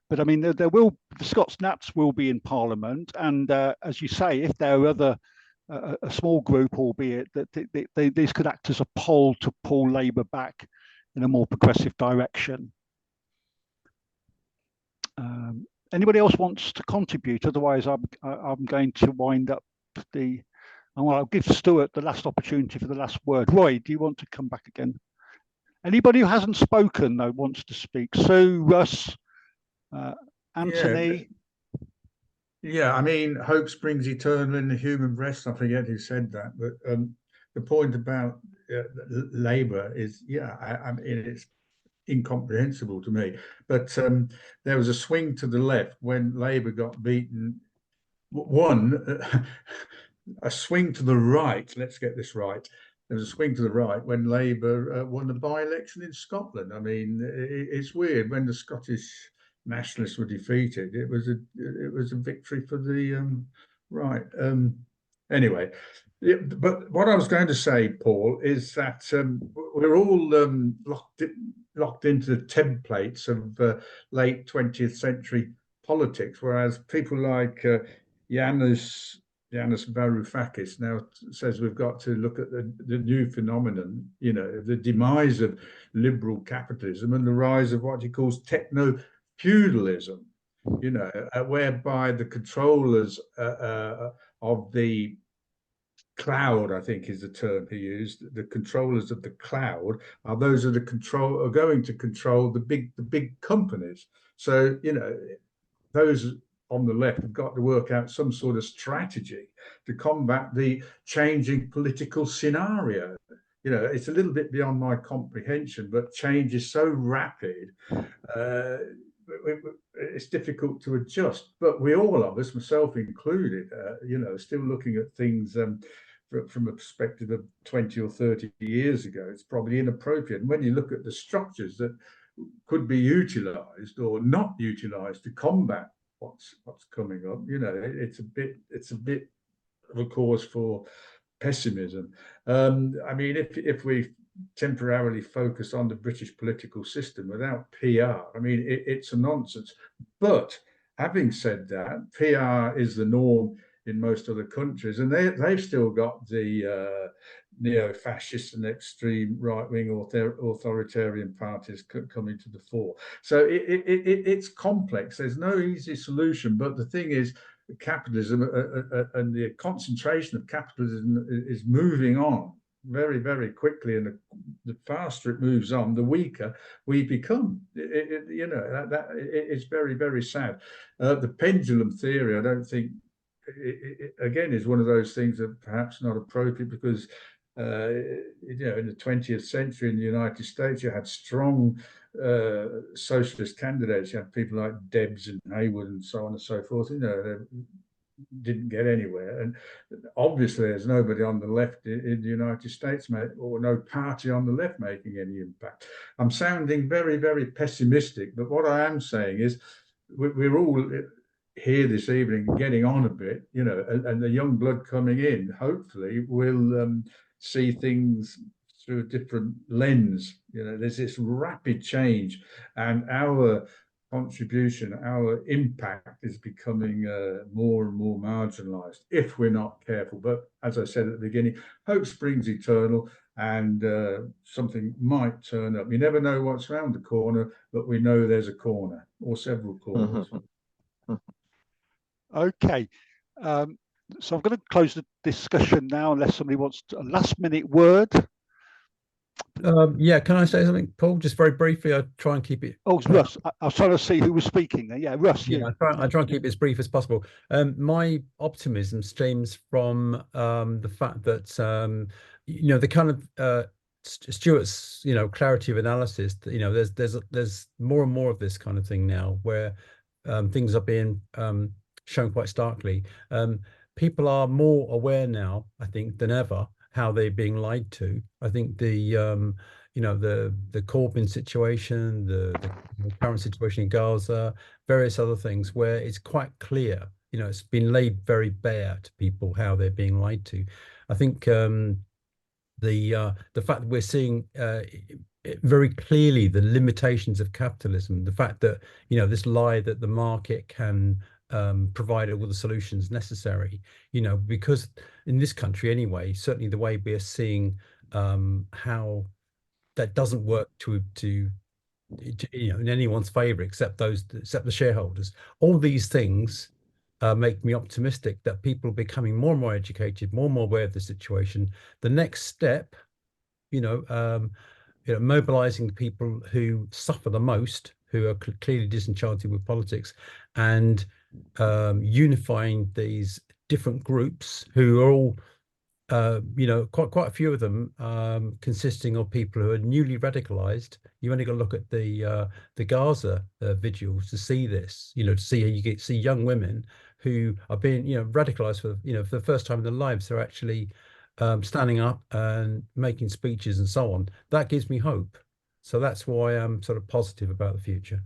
But I mean, the Scots Nats will be in Parliament, and as you say, if there are other a small group, albeit that these could act as a pole to pull Labour back in a more progressive direction. Anybody else wants to contribute? Otherwise, I'm going to wind up I'll give Stuart the last opportunity for the last word. Roy, do you want to come back again? Anybody who hasn't spoken, though, wants to speak? Sue, Russ, Anthony? Yeah, I mean, hope springs eternal in the human breast. I forget who said that, but the point about Labour is, I mean, it's incomprehensible to me. But there was a swing to the left when Labour got beaten. A swing to the right. Let's get this right. There was a swing to the right when Labour won the by-election in Scotland. I mean, it's weird when the Scottish Nationalists were defeated. It was a victory for the right. Anyway, yeah, but what I was going to say, Paul, is that we're all locked into the templates of late 20th century politics, whereas people like Yanis Varoufakis now says we've got to look at the new phenomenon, the demise of liberal capitalism and the rise of what he calls techno-feudalism, whereby the controllers of the cloud, I think is the term he used, the controllers of the cloud are those that are going to control the big companies. So, those on the left have got to work out some sort of strategy to combat the changing political scenario. It's a little bit beyond my comprehension, but change is so rapid, it's difficult to adjust. But we all of us, myself included, still looking at things from a perspective of 20 or 30 years ago. It's probably inappropriate. And when you look at the structures that could be utilized or not utilized to combat what's coming up, it's a bit of a cause for pessimism. I mean, if we temporarily focus on the British political system without PR, I mean, it's a nonsense. But having said that, PR is the norm in most other countries, and they've still got the neo-fascist and extreme right-wing authoritarian parties coming to the fore. So it's complex. There's no easy solution. But the thing is, capitalism and the concentration of capitalism is moving on very, very quickly, and the faster it moves on, the weaker we become. It's very, very sad. The pendulum theory, I don't think, again, is one of those things that perhaps not appropriate, because in the 20th century in the United States, you had strong socialist candidates. You had people like Debs and Haywood and so on and so forth. They didn't get anywhere. And obviously, there's nobody on the left in the United States, or no party on the left making any impact. I'm sounding very, very pessimistic, but what I am saying is we're all here this evening getting on a bit, and the young blood coming in hopefully will see things through a different lens. There's this rapid change, and our contribution, our impact is becoming more and more marginalized if we're not careful. But as I said at the beginning, hope springs eternal, and something might turn up. You never know what's around the corner, but we know there's a corner or several corners. Okay, so I'm going to close the discussion now, unless somebody wants a last-minute word. Yeah, can I say something, Paul? Just very briefly. I try and keep it. Oh, Russ. I was trying to see who was speaking there. Yeah, Russ. Yeah, I try and keep it as brief as possible. My optimism stems from the fact that the kind of Stuart's clarity of analysis. There's more and more of this kind of thing now, where things are being shown quite starkly. People are more aware now, I think, than ever, how they're being lied to. I think the Corbyn situation, the current situation in Gaza, various other things, where it's quite clear, it's been laid very bare to people how they're being lied to. I think the fact that we're seeing very clearly the limitations of capitalism, the fact that this lie that the market can provide all the solutions necessary, because in this country anyway, certainly the way we are seeing how that doesn't work to in anyone's favor except the shareholders. All these things make me optimistic that people are becoming more and more educated, more and more aware of the situation. The next step, mobilizing people who suffer the most, who are clearly disenchanted with politics, and unifying these different groups who are all, quite a few of them consisting of people who are newly radicalized. You only got to look at the Gaza vigils to see this. To see how you see young women who are being, radicalized for the first time in their lives. They're actually standing up and making speeches and so on. That gives me hope. So that's why I'm sort of positive about the future.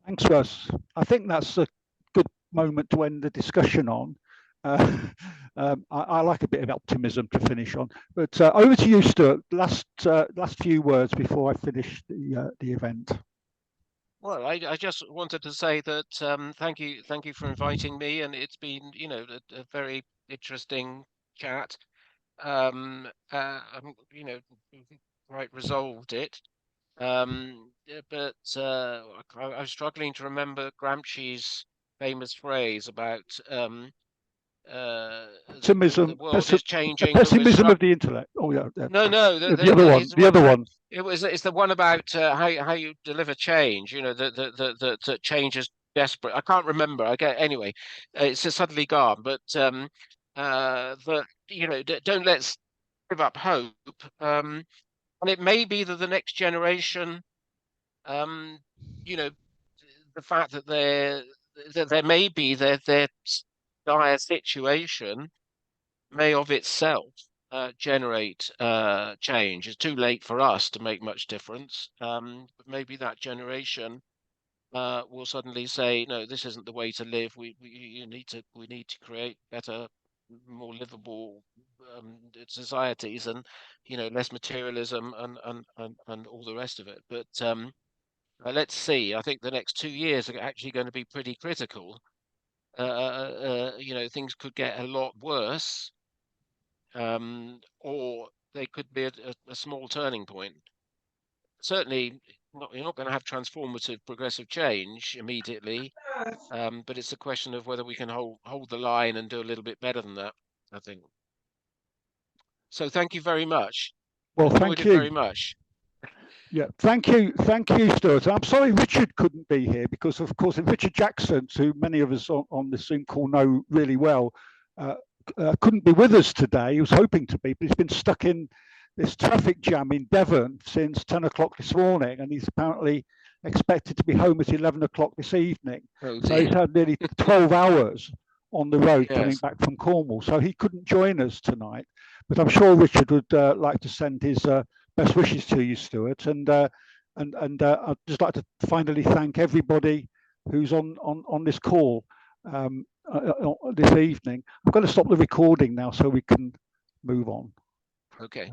Thanks, Russ. I think that's a good moment to end the discussion on. I like a bit of optimism to finish on. But over to you, Stuart. Last few words before I finish the event. Well, I just wanted to say that thank you for inviting me, and it's been a very interesting chat. Quite resolved it. But I was struggling to remember Gramsci's famous phrase about pessimism. The world is changing. Pessimism of the intellect. Oh yeah. No, the other one. The other one. It's the one about how you deliver change. That change is desperate. I can't remember. Anyway. It's suddenly gone. But don't let's give up hope. And it may be that the next generation, the fact that there may be their dire situation may of itself generate change. It's too late for us to make much difference. But maybe that generation will suddenly say, no, this isn't the way to live. We need to create better, more livable societies, and less materialism and all the rest of it. But let's see. I think the next 2 years are actually going to be pretty critical. Things could get a lot worse, or they could be a small turning point. Certainly, you're not going to have transformative progressive change immediately, but it's a question of whether we can hold the line and do a little bit better than that, I think. So thank you very much. Well, thank you very much. Yeah, thank you, Stuart. I'm sorry Richard couldn't be here because, of course, Richard Jackson, who many of us on the Zoom call know really well, couldn't be with us today. He was hoping to be, but he's been stuck in this traffic jam in Devon since 10 o'clock this morning, and he's apparently expected to be home at 11 o'clock this evening. Oh, so he's had nearly 12 hours on the road coming Yes. back from Cornwall, so he couldn't join us tonight. But I'm sure Richard would like to send his best wishes to you, Stuart, and I'd just like to finally thank everybody who's on this call this evening. I'm going to stop the recording now so we can move on. Okay.